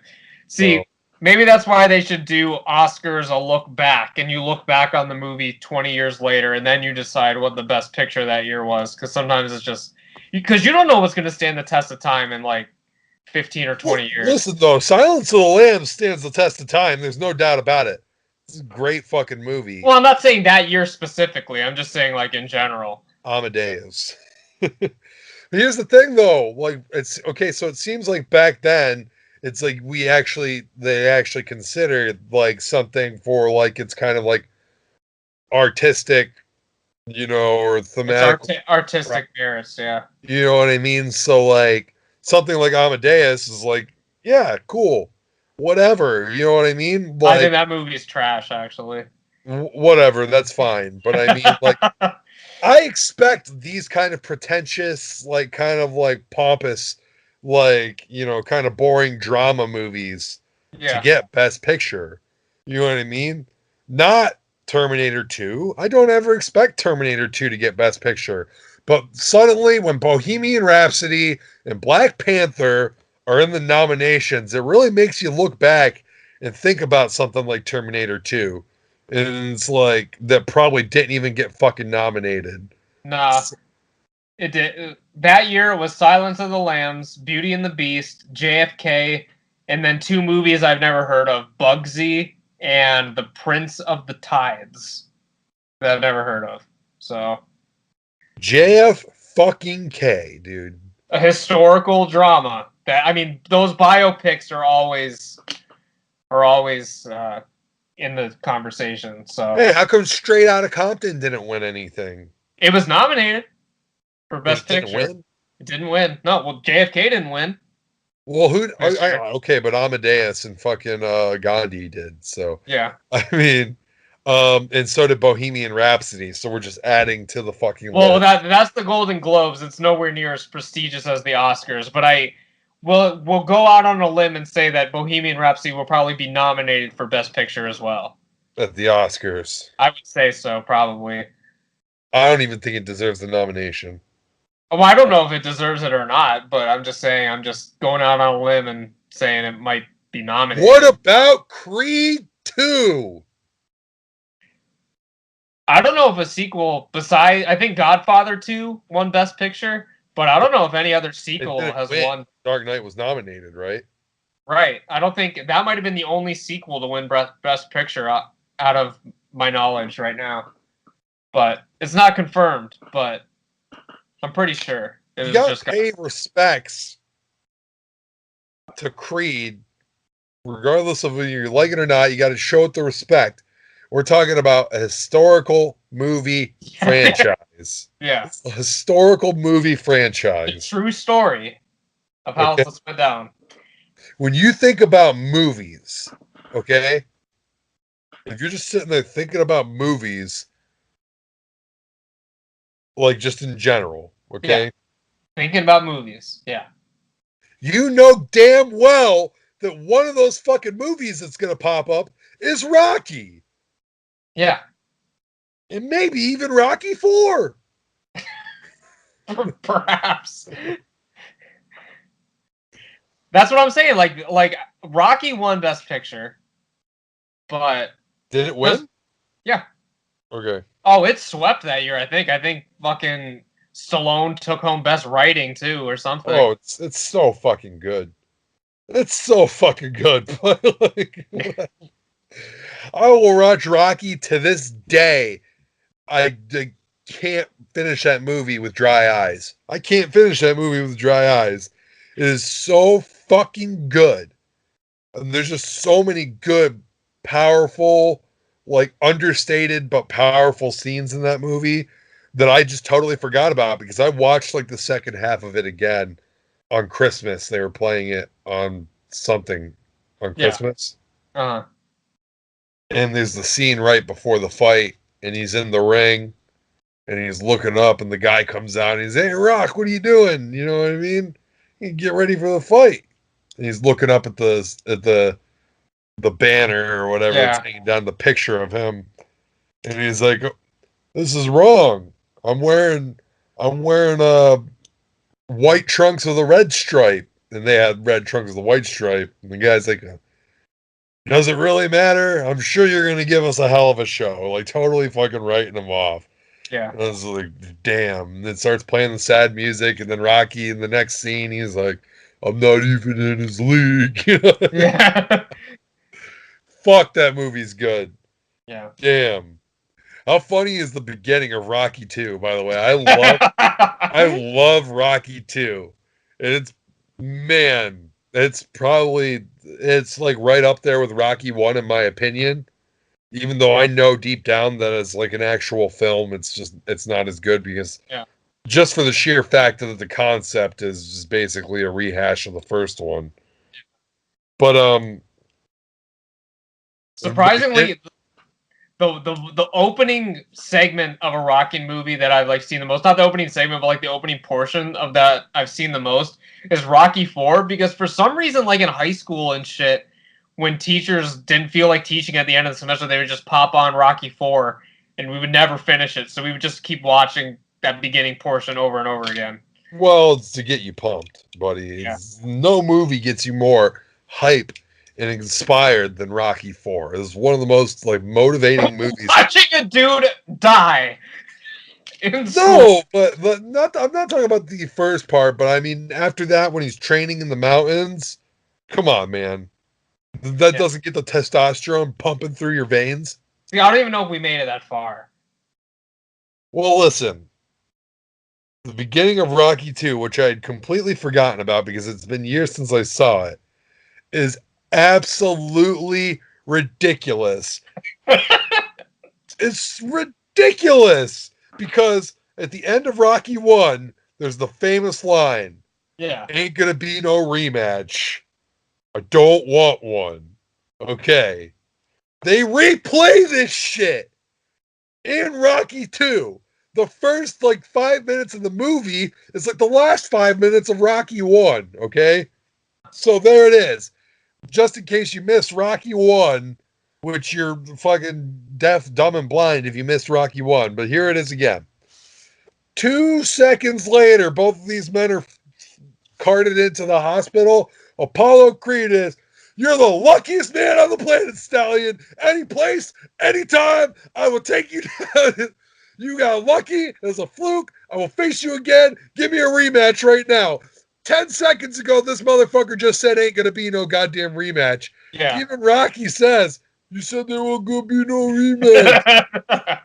S3: See, maybe that's why they should do Oscars a look back, and you look back on the movie 20 years later, and then you decide what the best picture that year was, because sometimes it's just... Because you don't know what's going to stand the test of time in, like, 15 or 20 years.
S4: Listen, though, Silence of the Lambs stands the test of time. There's no doubt about it. It's a great fucking movie.
S3: Well, I'm not saying that year specifically. I'm just saying, like, in general.
S4: Amadeus. Here's the thing, though. Like, it's... Okay, so it seems like back then, it's like they actually considered, like, something for, like, it's kind of, like, artistic you know, or
S3: It's
S4: thematic.
S3: artistic merits, yeah.
S4: You know what I mean? So like something like Amadeus is like, yeah, cool, whatever. You know what I mean?
S3: I think
S4: Like
S3: that movie is trash, actually.
S4: whatever, that's fine. But I mean, like, I expect these kind of pretentious, like, kind of like pompous, like, you know, kind of boring drama movies to
S3: Yeah.
S4: get Best Picture. You know what I mean? Not Terminator 2. I don't ever expect Terminator 2 to get Best Picture. But suddenly, when Bohemian Rhapsody and Black Panther are in the nominations, it really makes you look back and think about something like Terminator 2. And it's like, that probably didn't even get fucking nominated.
S3: Nah. It did. That year it was Silence of the Lambs, Beauty and the Beast, JFK, and then two movies I've never heard of, Bugsy and The Prince of the Tides, that I've never heard of. So,
S4: JF fucking K, dude.
S3: a historical drama. That, I mean, those biopics are always in the conversation. So
S4: Hey, how come Straight Outta Compton didn't win anything?
S3: it was nominated for
S4: But
S3: Best
S4: it didn't
S3: Picture.
S4: win?
S3: It didn't win. No, well, JFK didn't win.
S4: Well,
S3: This year.
S4: okay, but Amadeus and fucking Gandhi did. So
S3: Yeah.
S4: I mean, and so did Bohemian Rhapsody. So we're just adding to the fucking
S3: Well,
S4: list.
S3: that's the Golden Globes. It's nowhere near as prestigious as the Oscars, but we'll go out on a limb and say that Bohemian Rhapsody will probably be nominated for Best Picture as well.
S4: At the Oscars.
S3: I would say so, probably.
S4: I don't even think it deserves the nomination.
S3: Well, I don't know if it deserves it or not, but I'm just saying, I'm just going out on a limb and saying it might be nominated.
S4: What about Creed 2?
S3: I don't know if a sequel besides, I think Godfather 2 won Best Picture, but I don't know if any other sequel
S4: didn't
S3: has
S4: win.
S3: won.
S4: Dark Knight was nominated, right?
S3: Right. I don't think that might have been the only sequel to win Best Picture out of my knowledge right now. But it's not confirmed, but I'm pretty sure it
S4: You
S3: was
S4: gotta
S3: just
S4: pay respects to Creed, regardless of whether you like it or not. You got to show it the respect. We're talking about a historical movie franchise.
S3: Yeah.
S4: A historical movie
S3: A
S4: franchise.
S3: true story of how
S4: Okay.
S3: this went down.
S4: When you think about movies, okay, if you're just sitting there thinking about movies, like just in general, okay,
S3: Yeah. Thinking about movies. Yeah.
S4: you know damn well that one of those fucking movies that's going to pop up is Rocky.
S3: Yeah.
S4: And maybe even Rocky 4.
S3: Perhaps. That's what I'm saying. Like Rocky won Best Picture, but
S4: Did it win?
S3: Yeah.
S4: Okay.
S3: Oh, it swept that year. I think fucking Stallone took home Best Writing too, or something.
S4: Oh, it's so fucking good. It's so fucking good. But like, I will watch Rocky to this day. I can't finish that movie with dry eyes. I can't finish that movie with dry eyes. It is so fucking good. And there's just so many good, powerful, like understated but powerful scenes in that movie that I just totally forgot about because I watched like the second half of it again on Christmas. They were playing it on something on Christmas.
S3: Uh-huh.
S4: And there's the scene right before the fight, and he's in the ring, and he's looking up, and the guy comes out, and he's, "Hey, Rock, what are you doing?" You know what I mean? You get ready for the fight. And he's looking up at the banner or whatever
S3: Yeah.
S4: it's hanging down, the picture of him, and he's like, "This is wrong. I'm wearing white trunks with a red stripe," and they had red trunks with a white stripe. And the guy's like, "Does it really matter? I'm sure you're going to give us a hell of a show." Like, totally fucking writing him off.
S3: Yeah.
S4: And I was like, damn. And it starts playing the sad music, and then Rocky in the next scene, he's like, "I'm not even in his league."
S3: Yeah.
S4: Fuck, that movie's good.
S3: Yeah.
S4: Damn. How funny is the beginning of Rocky 2, by the way? I love Rocky 2. And it's like right up there with Rocky 1 in my opinion. Even though I know deep down that as like an actual film, it's not as good because just for the sheer fact that the concept is just basically a rehash of the first one. But
S3: surprisingly, the opening segment of a Rocky movie that I've like seen the most, not the opening segment, but like the opening portion of that I've seen the most is Rocky 4, because for some reason, like in high school and shit, when teachers didn't feel like teaching at the end of the semester, they would just pop on Rocky 4 and we would never finish it. So we would just keep watching that beginning portion over and over again.
S4: well, it's to get you pumped, buddy.
S3: Yeah.
S4: No movie gets you more hype and inspired than Rocky 4. It's one of the most like motivating movies.
S3: Watching a dude die.
S4: No, but not. I'm not talking about the first part, but I mean after that when he's training in the mountains. Come on, man. That doesn't get the testosterone pumping through your veins.
S3: See, I don't even know if we made it that far.
S4: Well, listen. The beginning of Rocky 2, which I had completely forgotten about because it's been years since I saw it, is absolutely ridiculous. It's ridiculous because at the end of Rocky 1, there's the famous line,
S3: Yeah.
S4: "Ain't gonna be no rematch. I don't want one." Okay. They replay this shit in Rocky 2. The first like 5 minutes of the movie is like the last 5 minutes of Rocky 1, okay? So there it is. Just in case you missed Rocky 1, which you're fucking deaf, dumb, and blind if you missed Rocky 1, but here it is again. 2 seconds later, both of these men are carted into the hospital. Apollo Creed is, "You're the luckiest man on the planet, Stallion. Any place, anytime, I will take you down. You got lucky. There's a fluke. I will face you again. Give me a rematch right now." 10 seconds ago, this motherfucker just said ain't gonna be no goddamn rematch.
S3: Yeah.
S4: Even Rocky says, "You said there won't gonna be no rematch."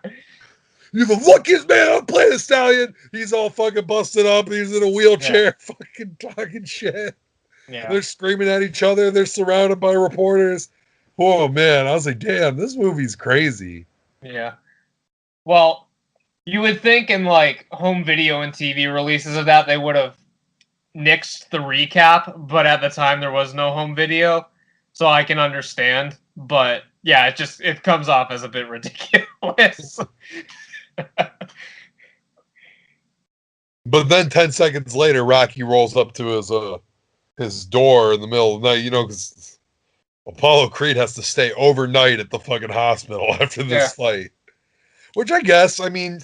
S4: You're the luckiest man on planet, Stallion. He's all fucking busted up. He's in a wheelchair, fucking talking shit.
S3: Yeah.
S4: They're screaming at each other. They're surrounded by reporters. Oh, man. I was like, damn, this movie's crazy.
S3: Yeah. Well, you would think in like home video and TV releases of that, they would have nixed the recap, but at the time there was no home video, so I can understand. But yeah, it comes off as a bit ridiculous.
S4: But then 10 seconds later, Rocky rolls up to his door in the middle of the night, because Apollo Creed has to stay overnight at the fucking hospital after this fight. Which I guess, I mean,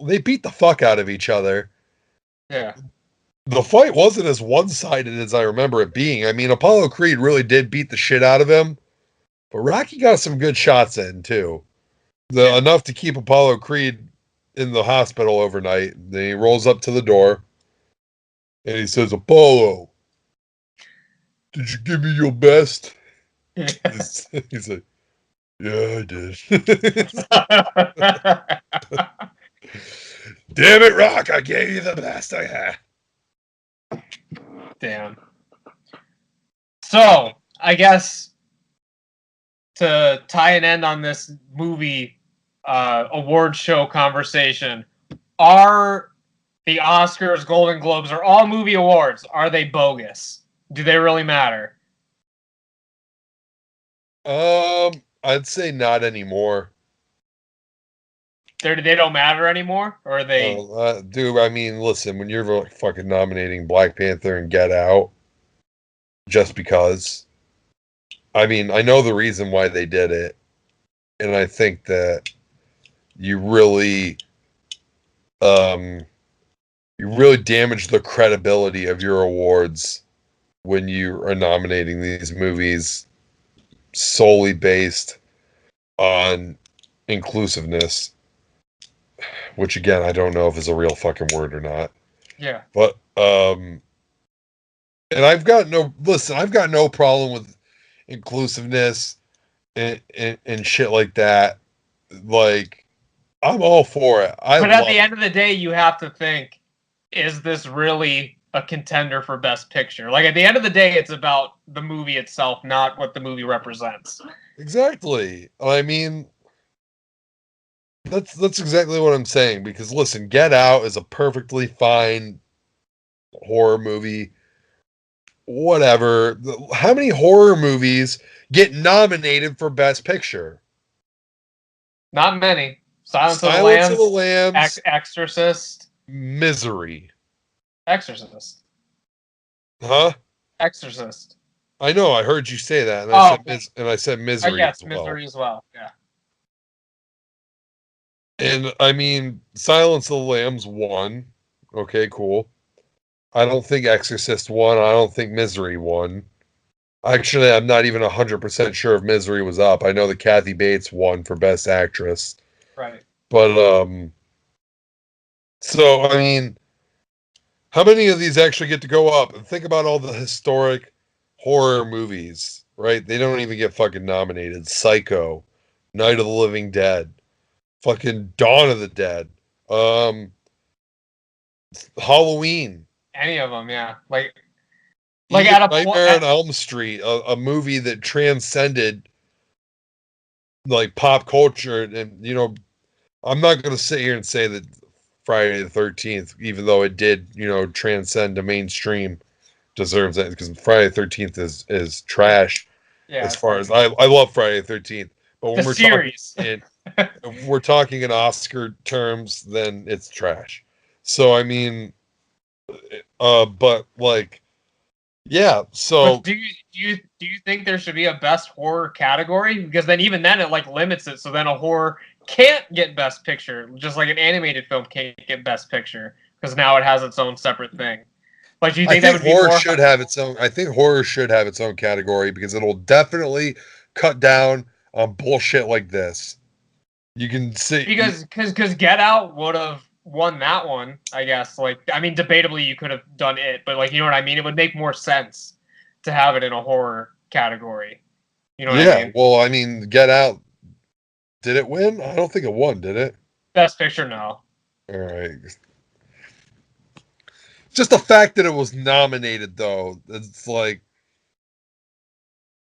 S4: they beat the fuck out of each other.
S3: Yeah.
S4: The fight wasn't as one-sided as I remember it being. I mean, Apollo Creed really did beat the shit out of him, but Rocky got some good shots in, too. Enough to keep Apollo Creed in the hospital overnight. Then he rolls up to the door, and he says, "Apollo, did you give me your best?" He's like, "Yeah, I did." "Damn it, Rock, I gave you the best I had."
S3: Damn. So, I guess to tie an end on this movie award show conversation, are the Oscars, Golden Globes, or all movie awards, are they bogus? Do they really matter?
S4: I'd say not anymore.
S3: They don't matter anymore? Or are they...
S4: Dude, I mean, listen, when you're fucking nominating Black Panther and Get Out, just because, I mean, I know the reason why they did it, and I think that you really damage the credibility of your awards when you are nominating these movies solely based on inclusiveness, which again I don't know if is a real fucking word or not.
S3: Yeah.
S4: But and I've got no problem with inclusiveness and shit like that. Like, I'm all for it.
S3: But at the end of the day, you have to think, is this really a contender for Best Picture? Like, at the end of the day, it's about the movie itself, not what the movie represents.
S4: Exactly. I mean, That's exactly what I'm saying. Because listen, Get Out is a perfectly fine horror movie. Whatever. How many horror movies get nominated for Best Picture?
S3: Not many. Silence of the
S4: Silence of the
S3: Lambs,
S4: Lambs,
S3: Exorcist,
S4: Misery.
S3: Exorcist,
S4: Huh?
S3: Exorcist.
S4: I know. I heard you say that, and
S3: Oh, okay.
S4: I said Misery
S3: Yes,
S4: as well.
S3: Misery as well. Yeah.
S4: And I mean, Silence of the Lambs won. Okay, cool. I don't think Exorcist won. I don't think Misery won. Actually, I'm not even 100% sure if Misery was up. I know that Kathy Bates won for Best Actress.
S3: Right.
S4: But so I mean, how many of these actually get to go up? And think about all the historic horror movies, right? They don't even get fucking nominated. Psycho, Night of the Living Dead, fucking Dawn of the Dead, Halloween.
S3: Any of them, yeah. Like
S4: Even
S3: at a
S4: Nightmare on
S3: point.
S4: Elm Street, a movie that transcended like pop culture. And I'm not going to sit here and say that Friday the 13th, even though it did, transcend the mainstream, deserves that, because Friday the 13th is trash.
S3: Yeah,
S4: As far as I love Friday the 13th, but when
S3: the
S4: we're
S3: series.
S4: if we're talking in Oscar terms, then it's trash. So I mean, but like, yeah. So
S3: But do you think there should be a best horror category? Because then even then it like limits it, so then a horror can't get best picture, just like an animated film can't get best picture because now it has its own separate thing. Like, do you think that would be
S4: horror
S3: more?
S4: should have its own. I think horror should have its own category because it'll definitely cut down on bullshit like this. You can see
S3: Because Get Out would have won that one, I guess. Like, I mean, debatably you could have done it, but like, you know what I mean? It would make more sense to have it in a horror category. You know what I mean?
S4: Well, I mean, Get Out. Did it win? I don't think it won. Did it?
S3: Best picture, no.
S4: All right. Just the fact that it was nominated, though, it's like,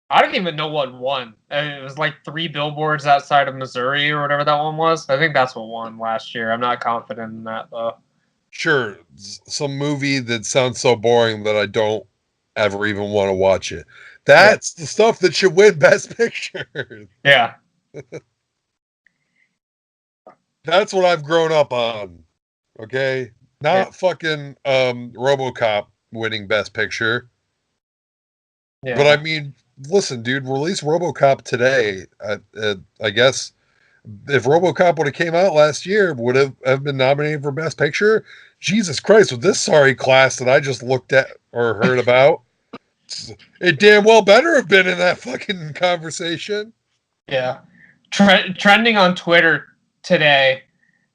S3: I don't even know what won. It was like 3 billboards outside of Missouri or whatever that one was. I think that's what won last year. I'm not confident in that though.
S4: sure, some movie that sounds so boring that I don't ever even want to watch it. That's the stuff that should win Best Picture.
S3: Yeah.
S4: That's what I've grown up on. Okay? Not fucking RoboCop winning Best Picture.
S3: Yeah.
S4: But I mean, listen, dude, release RoboCop today. I guess if RoboCop would have came out last year, would have been nominated for Best Picture. Jesus Christ, with this sorry class that I just looked at or heard about, it damn well better have been in that fucking conversation.
S3: Yeah. Trending on Twitter today,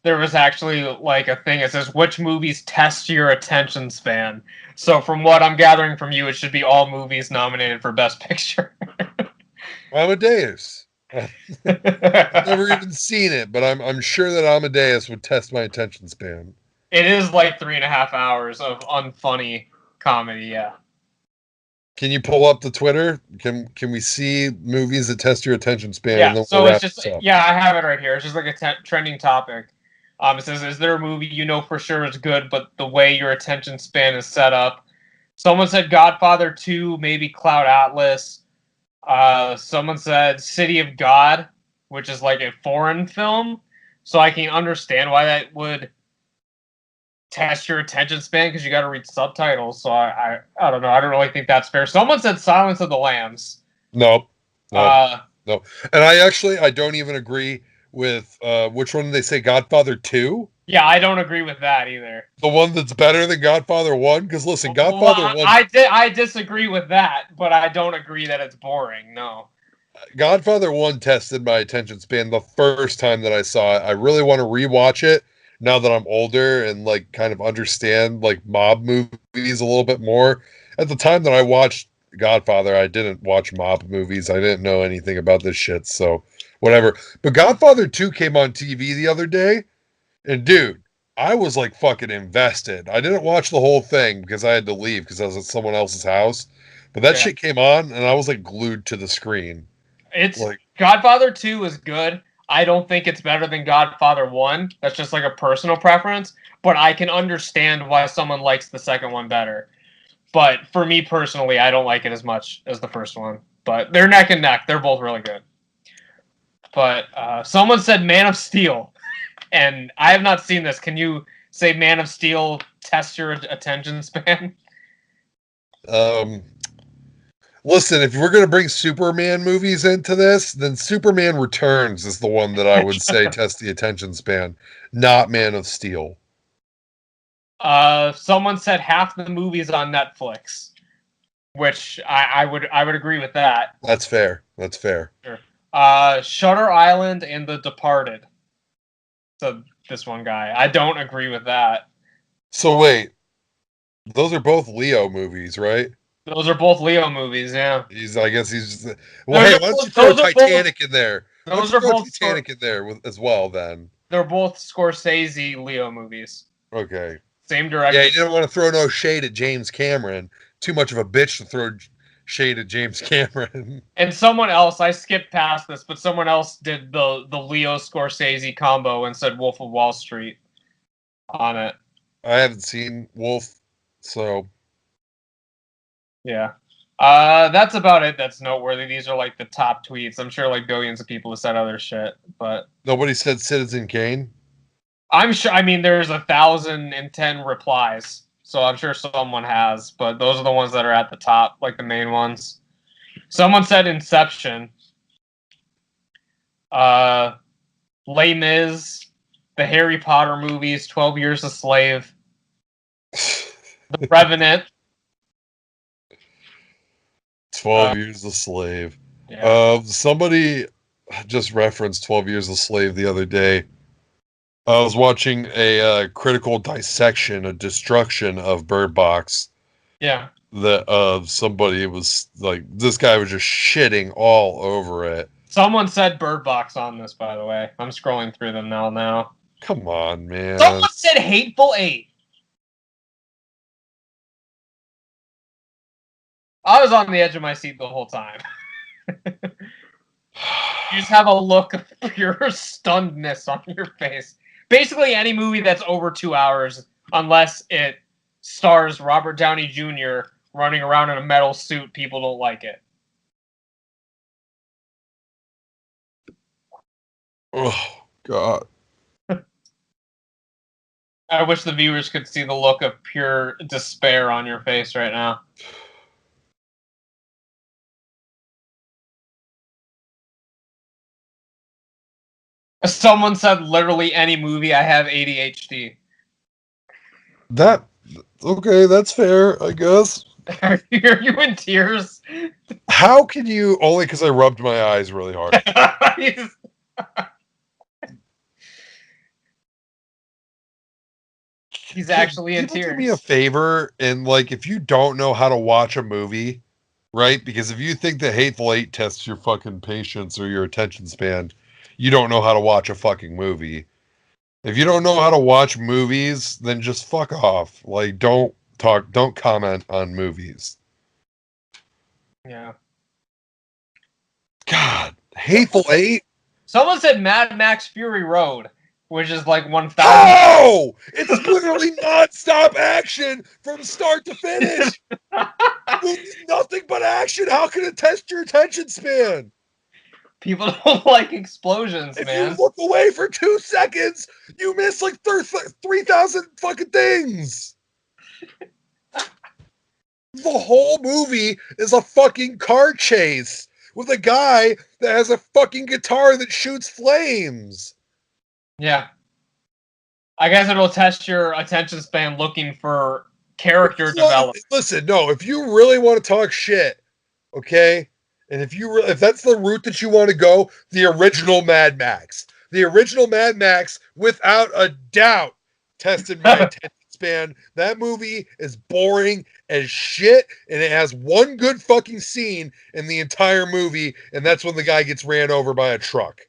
S3: there was actually like a thing that says which movies test your attention span. So from what I'm gathering from you, it should be all movies nominated for Best Picture.
S4: Amadeus. I've never even seen it, but I'm sure that Amadeus would test my attention span.
S3: It is like 3.5 hours of unfunny comedy, yeah.
S4: Can you pull up the Twitter? Can we see movies that test your attention span?
S3: Yeah,
S4: and then
S3: so
S4: we'll
S3: it's just, yeah, I have it right here. It's just like a trending topic. It says, is there a movie you know for sure is good, but the way your attention span is set up? Someone said Godfather 2, maybe Cloud Atlas. Someone said City of God, which is like a foreign film. So I can understand why that would test your attention span because you got to read subtitles. So I don't know. I don't really think that's fair. Someone said Silence of the Lambs.
S4: No.
S3: No.
S4: And I don't even agree with which one did they say? Godfather 2?
S3: Yeah, I don't agree with that either.
S4: The one that's better than Godfather 1? Because listen, Godfather 1...
S3: I disagree with that, but I don't agree that it's boring, no.
S4: Godfather 1 tested my attention span the first time that I saw it. I really want to rewatch it now that I'm older and like kind of understand like mob movies a little bit more. At the time that I watched Godfather, I didn't watch mob movies. I didn't know anything about this shit, so whatever. But Godfather 2 came on TV the other day, and dude, I was like fucking invested. I didn't watch the whole thing because I had to leave because I was at someone else's house. But that shit came on, and I was like glued to the screen.
S3: It's like Godfather 2 is good. I don't think it's better than Godfather 1. That's just like a personal preference. But I can understand why someone likes the second one better. But for me personally, I don't like it as much as the first one. But they're neck and neck. They're both really good. But someone said Man of Steel. And I have not seen this. Can you say Man of Steel test your attention span?
S4: Listen, if we're going to bring Superman movies into this, then Superman Returns is the one that I would say test the attention span, not Man of Steel.
S3: Someone said half the movies on Netflix, which I would agree with that.
S4: That's fair. That's fair.
S3: Sure. Shutter Island and The Departed. So this one guy, I don't agree with that.
S4: So wait, those are both Leo movies, right?
S3: Those are both Leo movies, yeah.
S4: I guess he's just. Well, hey, why don't you throw Titanic in there?
S3: Those are both
S4: Titanic in there as well. Then
S3: they're both Scorsese Leo movies.
S4: Okay.
S3: Same director.
S4: Yeah, you didn't want to throw no shade at James Cameron. Too much of a bitch to throw shade at James Cameron.
S3: And someone else, I skipped past this, but someone else did the Leo Scorsese combo and said Wolf of Wall Street on it.
S4: I haven't seen Wolf, so
S3: yeah. That's about it. That's noteworthy. These are like the top tweets. I'm sure like billions of people have said other shit, but
S4: nobody said Citizen Kane.
S3: I'm sure. I mean, there's 1,010 replies, so I'm sure someone has. But those are the ones that are at the top, like the main ones. Someone said Inception. Les Mis, the Harry Potter movies, 12 Years a Slave, The Revenant.
S4: 12 Years a Slave.
S3: Yeah.
S4: Somebody just referenced 12 Years a Slave the other day. I was watching a critical dissection, a destruction of Bird Box.
S3: Yeah.
S4: That somebody was like, this guy was just shitting all over it.
S3: Someone said Bird Box on this, by the way. I'm scrolling through them now.
S4: Come on, man.
S3: Someone said Hateful Eight. I was on the edge of my seat the whole time. You just have a look of pure stunnedness on your face. Basically, any movie that's over 2 hours, unless it stars Robert Downey Jr. running around in a metal suit, people don't like it.
S4: Oh, God.
S3: I wish the viewers could see the look of pure despair on your face right now. Someone said literally any movie, I have ADHD.
S4: Okay, that's fair, I guess.
S3: Are you in tears?
S4: How can you? Only because I rubbed my eyes really hard.
S3: He's actually in tears.
S4: Do me a favor, and like, if you don't know how to watch a movie, right? Because if you think that Hateful Eight tests your fucking patience or your attention span, you don't know how to watch a fucking movie. If you don't know how to watch movies, then just fuck off. Like, don't comment on movies.
S3: Yeah.
S4: God, Hateful Eight?
S3: Someone said Mad Max Fury Road, which is like 1,000.
S4: Oh! It's literally non-stop action from start to finish. Nothing but action. How can it test your attention span?
S3: People don't like explosions,
S4: if
S3: man.
S4: If you look away for 2 seconds, you miss like 3,000 fucking things. The whole movie is a fucking car chase with a guy that has a fucking guitar that shoots flames.
S3: Yeah. I guess it'll test your attention span looking for character development.
S4: Listen, no, if you really want to talk shit, okay? And if that's the route that you want to go, the original Mad Max. The original Mad Max, without a doubt, tested my attention span. That movie is boring as shit, and it has one good fucking scene in the entire movie, and that's when the guy gets ran over by a truck.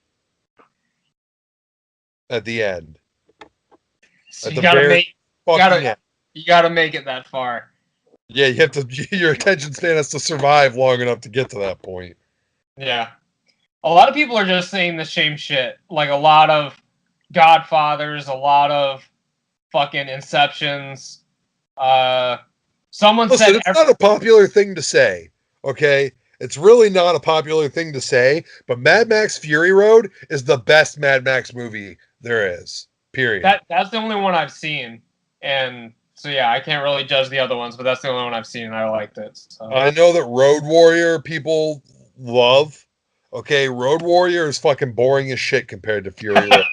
S4: At the end.
S3: So you gotta make it that far.
S4: Yeah, you have to. Your attention span has to survive long enough to get to that point.
S3: Yeah. A lot of people are just saying the same shit. Like a lot of Godfathers, a lot of fucking Inceptions. Someone
S4: Listen,
S3: said
S4: it's not a popular thing to say, okay? It's really not a popular thing to say, but Mad Max Fury Road is the best Mad Max movie there is. Period.
S3: that's the only one I've seen, and so yeah, I can't really judge the other ones, but that's the only one I've seen, and I liked it. So.
S4: I know that Road Warrior people love. Okay, Road Warrior is fucking boring as shit compared to Fury Road.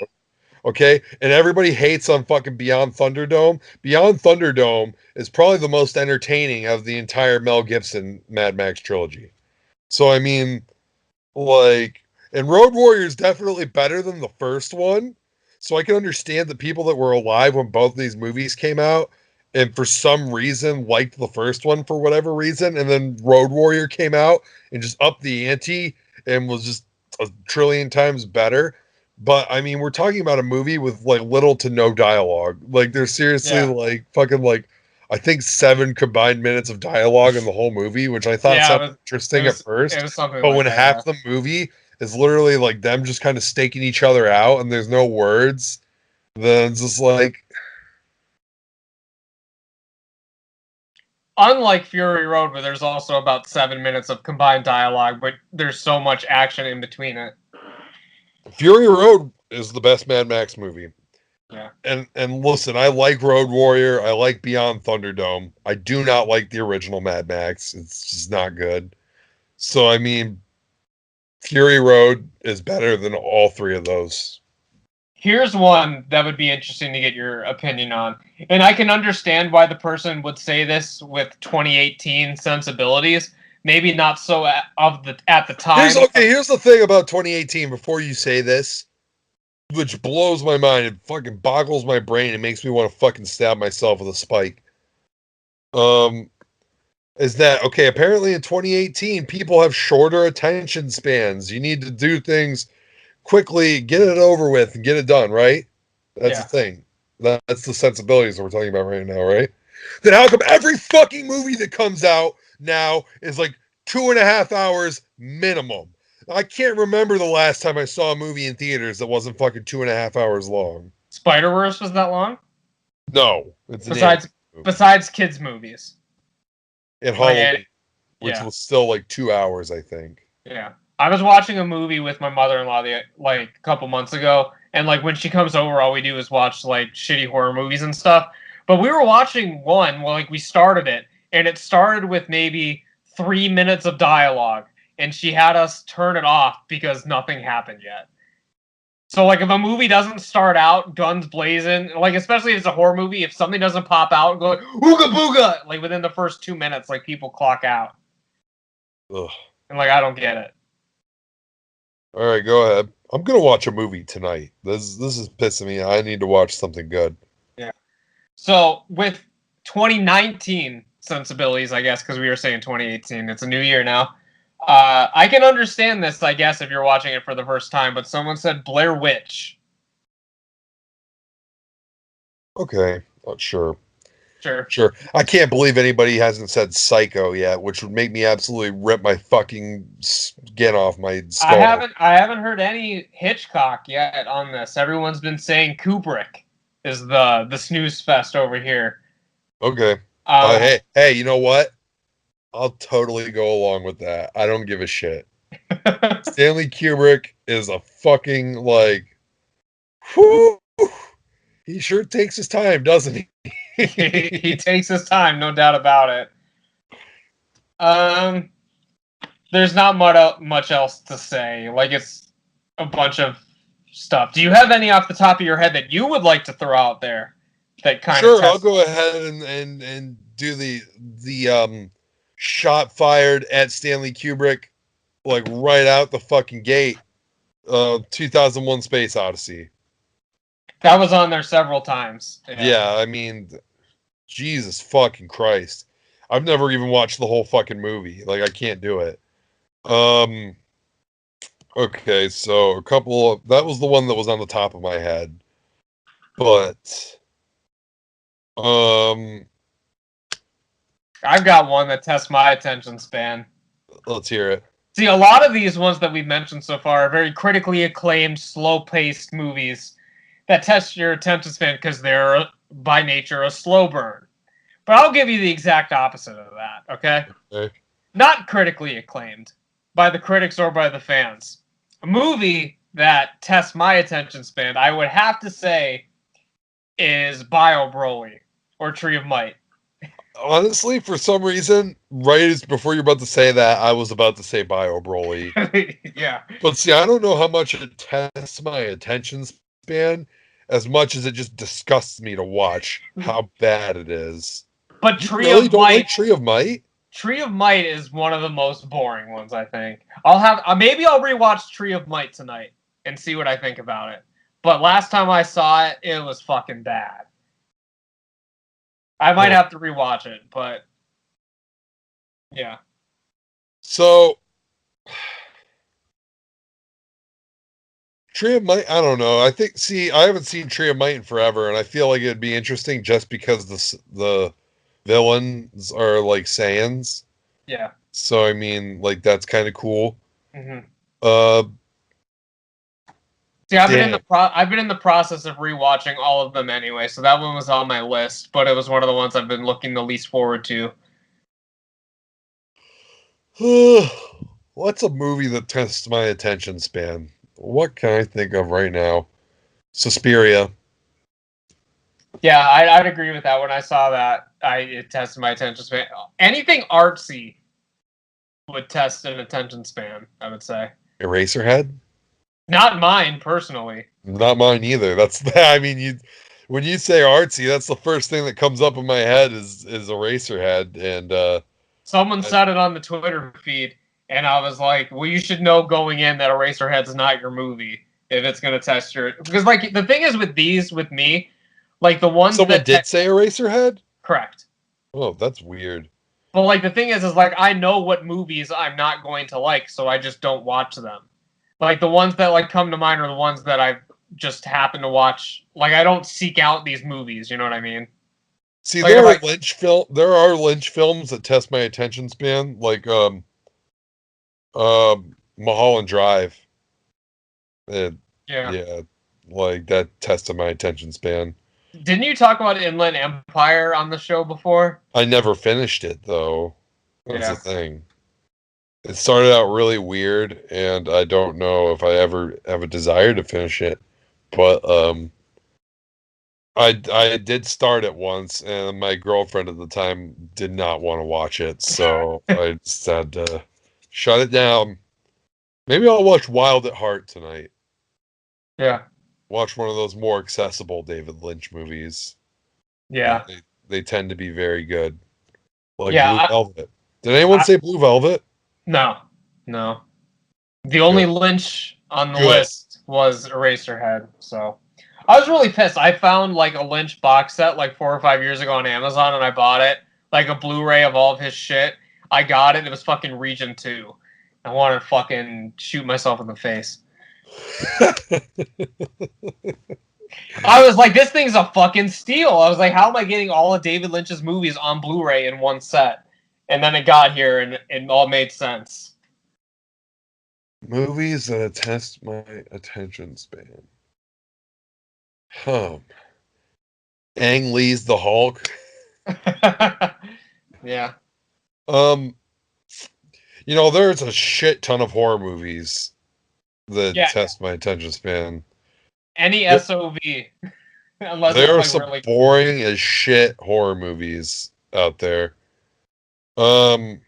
S4: Okay, and everybody hates on fucking Beyond Thunderdome. Beyond Thunderdome is probably the most entertaining of the entire Mel Gibson Mad Max trilogy. So I mean, like, and Road Warrior is definitely better than the first one. So I can understand the people that were alive when both these movies came out and for some reason liked the first one for whatever reason, and then Road Warrior came out and just upped the ante and was just a trillion times better. But I mean, we're talking about a movie with like little to no dialogue. Like there's seriously like fucking like I think 7 combined minutes of dialogue in the whole movie, which I thought sounded interesting at first.
S3: It was something
S4: But
S3: like
S4: when
S3: that,
S4: half the movie is literally like them just kind of staking each other out and there's no words, then it's just like
S3: unlike Fury Road, where there's also about 7 minutes of combined dialogue, but there's so much action in between it.
S4: Fury Road is the best Mad Max movie.
S3: Yeah.
S4: And listen, I like Road Warrior. I like Beyond Thunderdome. I do not like the original Mad Max. It's just not good. So I mean, Fury Road is better than all 3 of those.
S3: Here's one that would be interesting to get your opinion on. And I can understand why the person would say this with 2018 sensibilities. Maybe not so at the time.
S4: Here's the thing about 2018 before you say this, which blows my mind. It fucking boggles my brain. It makes me want to fucking stab myself with a spike. Is that okay? Apparently in 2018, people have shorter attention spans. You need to do things quickly, get it over with, and get it done, right? That's the thing. That's the sensibilities that we're talking about right now, right? Then how come every fucking movie that comes out now is like 2.5 hours minimum? I can't remember the last time I saw a movie in theaters that wasn't fucking 2.5 hours long.
S3: Spider-Verse was that long?
S4: No, it's
S3: besides kids' movies.
S4: And Halloween, which was still like 2 hours, I think.
S3: Yeah. I was watching a movie with my mother-in-law like a couple months ago, and like when she comes over, all we do is watch like shitty horror movies and stuff. But we were watching one, well, like we started it, and it started with maybe 3 minutes of dialogue, and she had us turn it off because nothing happened yet. So like if a movie doesn't start out guns blazing, like especially if it's a horror movie, if something doesn't pop out and go like, ooga booga, like within the first 2 minutes, like people clock out.
S4: Ugh.
S3: And like I don't get it.
S4: All right, go ahead. I'm gonna watch a movie tonight. This is pissing me. I need to watch something good.
S3: Yeah. So with 2019 sensibilities, I guess, because we were saying 2018, it's a new year now. I can understand this, I guess, if you're watching it for the first time. But someone said Blair Witch.
S4: Okay, sure.
S3: Sure.
S4: I can't believe anybody hasn't said Psycho yet, which would make me absolutely rip my fucking skin off my skull.
S3: I haven't heard any Hitchcock yet on this. Everyone's been saying Kubrick is the snooze fest over here.
S4: Okay. Hey, you know what? I'll totally go along with that. I don't give a shit. Stanley Kubrick is a fucking like, whew, he sure takes his time, doesn't he?
S3: He takes his time, no doubt about it. There's not much else to say. Like, it's a bunch of stuff. Do you have any off the top of your head that you would like to throw out there? That kind
S4: sure,
S3: of
S4: I'll go ahead and do the shot fired at Stanley Kubrick, like right out the fucking gate. 2001: Space Odyssey.
S3: That was on there several times.
S4: Yeah, I mean, Jesus fucking Christ. I've never even watched the whole fucking movie. Like, I can't do it. Okay, so that was the one that was on the top of my head. But,
S3: I've got one that tests my attention span.
S4: let's hear it.
S3: See, a lot of these ones that we've mentioned so far are very critically acclaimed, slow-paced movies that test your attention span because they're, by nature, a slow burn. But I'll give you the exact opposite of that, okay?
S4: Okay.
S3: Not critically acclaimed by the critics or by the fans. A movie that tests my attention span, I would have to say, is Bio Broly or Tree of Might.
S4: Honestly, for some reason, right as before you're about to say that, I was about to say Bio Broly.
S3: Yeah.
S4: But see, I don't know how much it tests my attention span as much as it just disgusts me to watch how bad it is.
S3: But
S4: You
S3: Tree
S4: really
S3: of
S4: don't
S3: Might
S4: like Tree of Might?
S3: Tree of Might is one of the most boring ones, I think. I'll have maybe I'll rewatch Tree of Might tonight and see what I think about it. But last time I saw it, it was fucking bad. I might have to rewatch it, but yeah.
S4: So, Tree of Might, I don't know. I think, see, I haven't seen Tree of Might in forever, and I feel like it'd be interesting just because the villains are like Saiyans.
S3: Yeah.
S4: So, I mean, like, that's kind of cool.
S3: Mm-hmm.
S4: Uh,
S3: See, I've been
S4: damn.
S3: in the process of rewatching all of them anyway, so that one was on my list, but it was one of the ones I've been looking the least forward to.
S4: What's a movie that tests my attention span? What can I think of right now? Suspiria.
S3: Yeah, I'd agree with that. When I saw that, it tested my attention span. Anything artsy would test an attention span, I would say.
S4: Eraserhead?
S3: Not mine, personally.
S4: Not mine either. That's I mean, when you say artsy, that's the first thing that comes up in my head is Eraserhead, and
S3: Someone said it on the Twitter feed, and I was like, well, you should know going in that Eraserhead's not your movie if it's going to test your... Because, like, the thing is with me, like, the ones
S4: someone
S3: that...
S4: did say Eraserhead?
S3: Correct.
S4: Oh, that's weird.
S3: But, like, the thing is, like, I know what movies I'm not going to like, so I just don't watch them. Like, the ones that, like, come to mind are the ones that I just happen to watch. Like, I don't seek out these movies, you know what I mean?
S4: See,
S3: Like,
S4: there are Lynch films that test my attention span, like Mulholland Drive. Uh,
S3: yeah.
S4: yeah, like that tested my attention span.
S3: Didn't you talk about Inland Empire on the show before?
S4: I never finished it though. That's
S3: Yeah.
S4: the thing. It started out really weird, and I don't know if I ever have a desire to finish it. But I did start it once, and my girlfriend at the time did not want to watch it, so I just had to shut it down. Maybe I'll watch Wild at Heart tonight.
S3: Yeah.
S4: Watch one of those more accessible David Lynch movies.
S3: Yeah.
S4: They tend to be very good. Like
S3: Yeah,
S4: Blue Velvet. Did anyone say Blue Velvet?
S3: No. No. The only Lynch on the
S4: Good.
S3: list was Eraserhead, so... I was really pissed. I found, like, a Lynch box set, like, 4 or 5 years ago on Amazon, and I bought it. Like, a Blu-ray of all of his shit. I got it, and it was fucking Region 2. I wanted to fucking shoot myself in the face. I was like, this thing's a fucking steal. I was like, how am I getting all of David Lynch's movies on Blu-ray in one set? And then it got here, and it all made sense.
S4: Movies that test my attention span. Ang Lee's The Hulk.
S3: Yeah.
S4: You know, there's a shit ton of horror movies that
S3: Yeah.
S4: test my attention span.
S3: Any
S4: Yep.
S3: SOV. Unless
S4: There are
S3: it's
S4: some
S3: like really...
S4: boring as shit horror movies out there. God,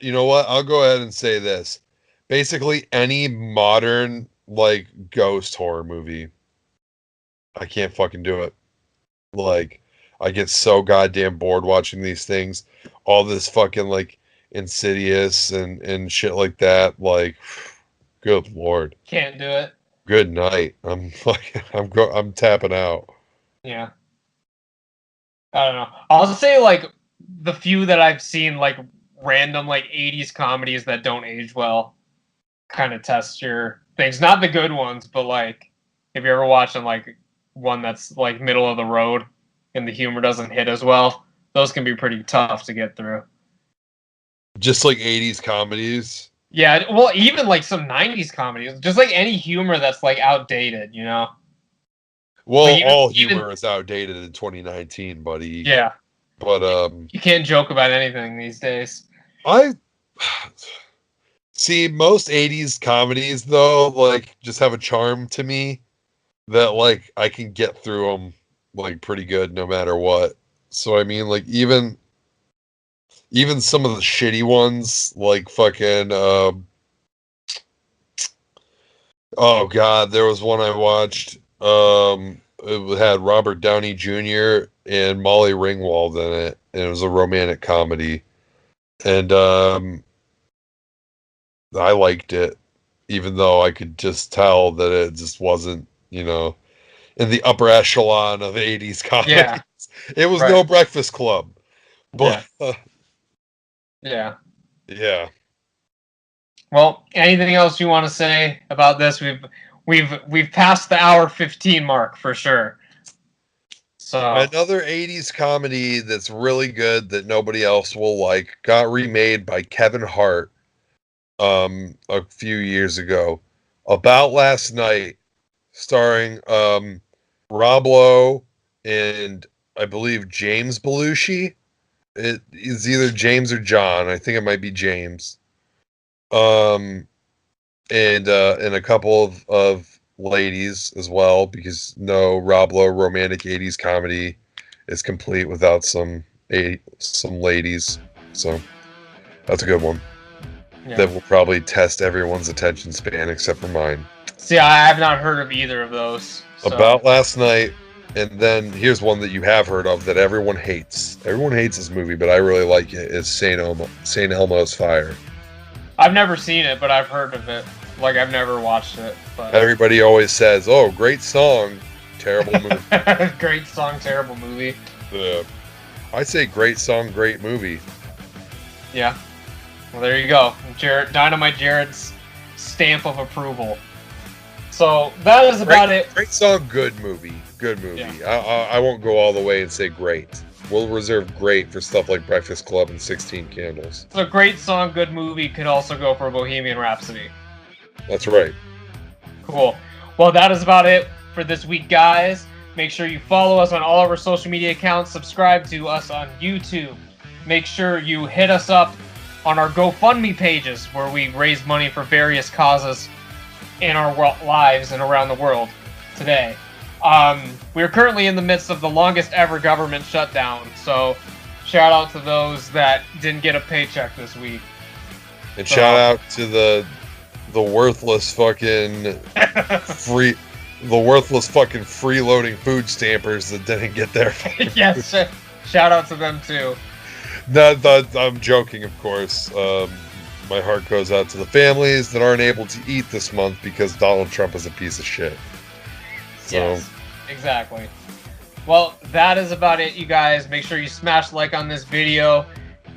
S4: you know what? I'll go ahead and say this. Basically, any modern like ghost horror movie, I can't fucking do it. Like, I get so goddamn bored watching these things. All this fucking like Insidious and shit like that. Like, good lord.
S3: Can't do it.
S4: Good night. I'm tapping out.
S3: Yeah. I don't know. I'll say, like, the few that I've seen, like, random, like, 80s comedies that don't age well kind of test your things. Not the good ones, but, like, if you're ever watching, like, one that's, like, middle of the road and the humor doesn't hit as well, those can be pretty tough to get through.
S4: Just like 80s comedies.
S3: Yeah, well, even like some 90s comedies, just like any humor that's like outdated, you know?
S4: Well,
S3: Like,
S4: all humor is outdated in 2019, buddy.
S3: Yeah.
S4: But
S3: You can't joke about anything these days.
S4: I see most 80s comedies though, like just have a charm to me that like I can get through them like pretty good no matter what. So I mean, like even some of the shitty ones, like fucking oh god, there was one I watched. It had Robert Downey Jr. and Molly Ringwald in it, and it was a romantic comedy. And I liked it, even though I could just tell that it just wasn't, in the upper echelon of 80s comedies.
S3: Yeah.
S4: It was
S3: Right.
S4: no Breakfast Club. But
S3: Yeah.
S4: yeah.
S3: Well, anything else you want to say about this? We've passed the hour 15 mark for sure. So
S4: Another 80s comedy that's really good that nobody else will like got remade by Kevin Hart a few years ago. About Last Night, starring Rob Lowe and I believe James Belushi. It is either James or John. I think it might be James. And a couple of ladies as well, because no Rob Lowe romantic 80s comedy is complete without some ladies. So that's a good one.
S3: yeah.
S4: That will probably test everyone's attention span except for mine.
S3: See, I have not heard of either of those. So.
S4: About Last Night, and then here's one that you have heard of that everyone hates. Everyone hates this movie, but I really like it. It's St. Elmo's Fire.
S3: I've never seen it, but I've heard of it. Like, I've never watched it. But
S4: Everybody always says, "Oh, great song, terrible movie."
S3: Great song, terrible movie.
S4: I say great song, great movie.
S3: Yeah. Well, there you go. Dynamite Jared's stamp of approval. So that is about it.
S4: Great song, good movie. Good movie.
S3: Yeah.
S4: I won't go all the way and say great. We'll reserve great for stuff like Breakfast Club and 16 Candles.
S3: So great song, good movie could also go for Bohemian Rhapsody.
S4: That's right.
S3: Cool. Well, that is about it for this week, guys. Make sure you follow us on all of our social media accounts. Subscribe to us on YouTube. Make sure you hit us up on our GoFundMe pages where we raise money for various causes in our lives and around the world today. We're currently in the midst of the longest ever government shutdown, so shout out to those that didn't get a paycheck this week.
S4: And shout out to the worthless fucking freeloading food stampers that didn't get their
S3: Yes, shout out to them too.
S4: No, I'm joking, of course. My heart goes out to the families that aren't able to eat this month because Donald Trump is a piece of shit. So.
S3: Yes, exactly. Well, that is about it, you guys. Make sure you smash like on this video.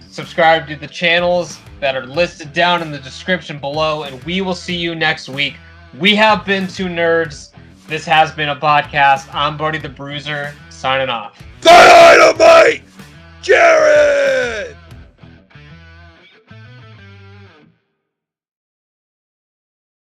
S3: Subscribe to the channels that are listed down in the description below, and we will see you next week. We have been two nerds. This has been a podcast. I'm Buddy the Bruiser, signing off.
S4: Dynamite Jared!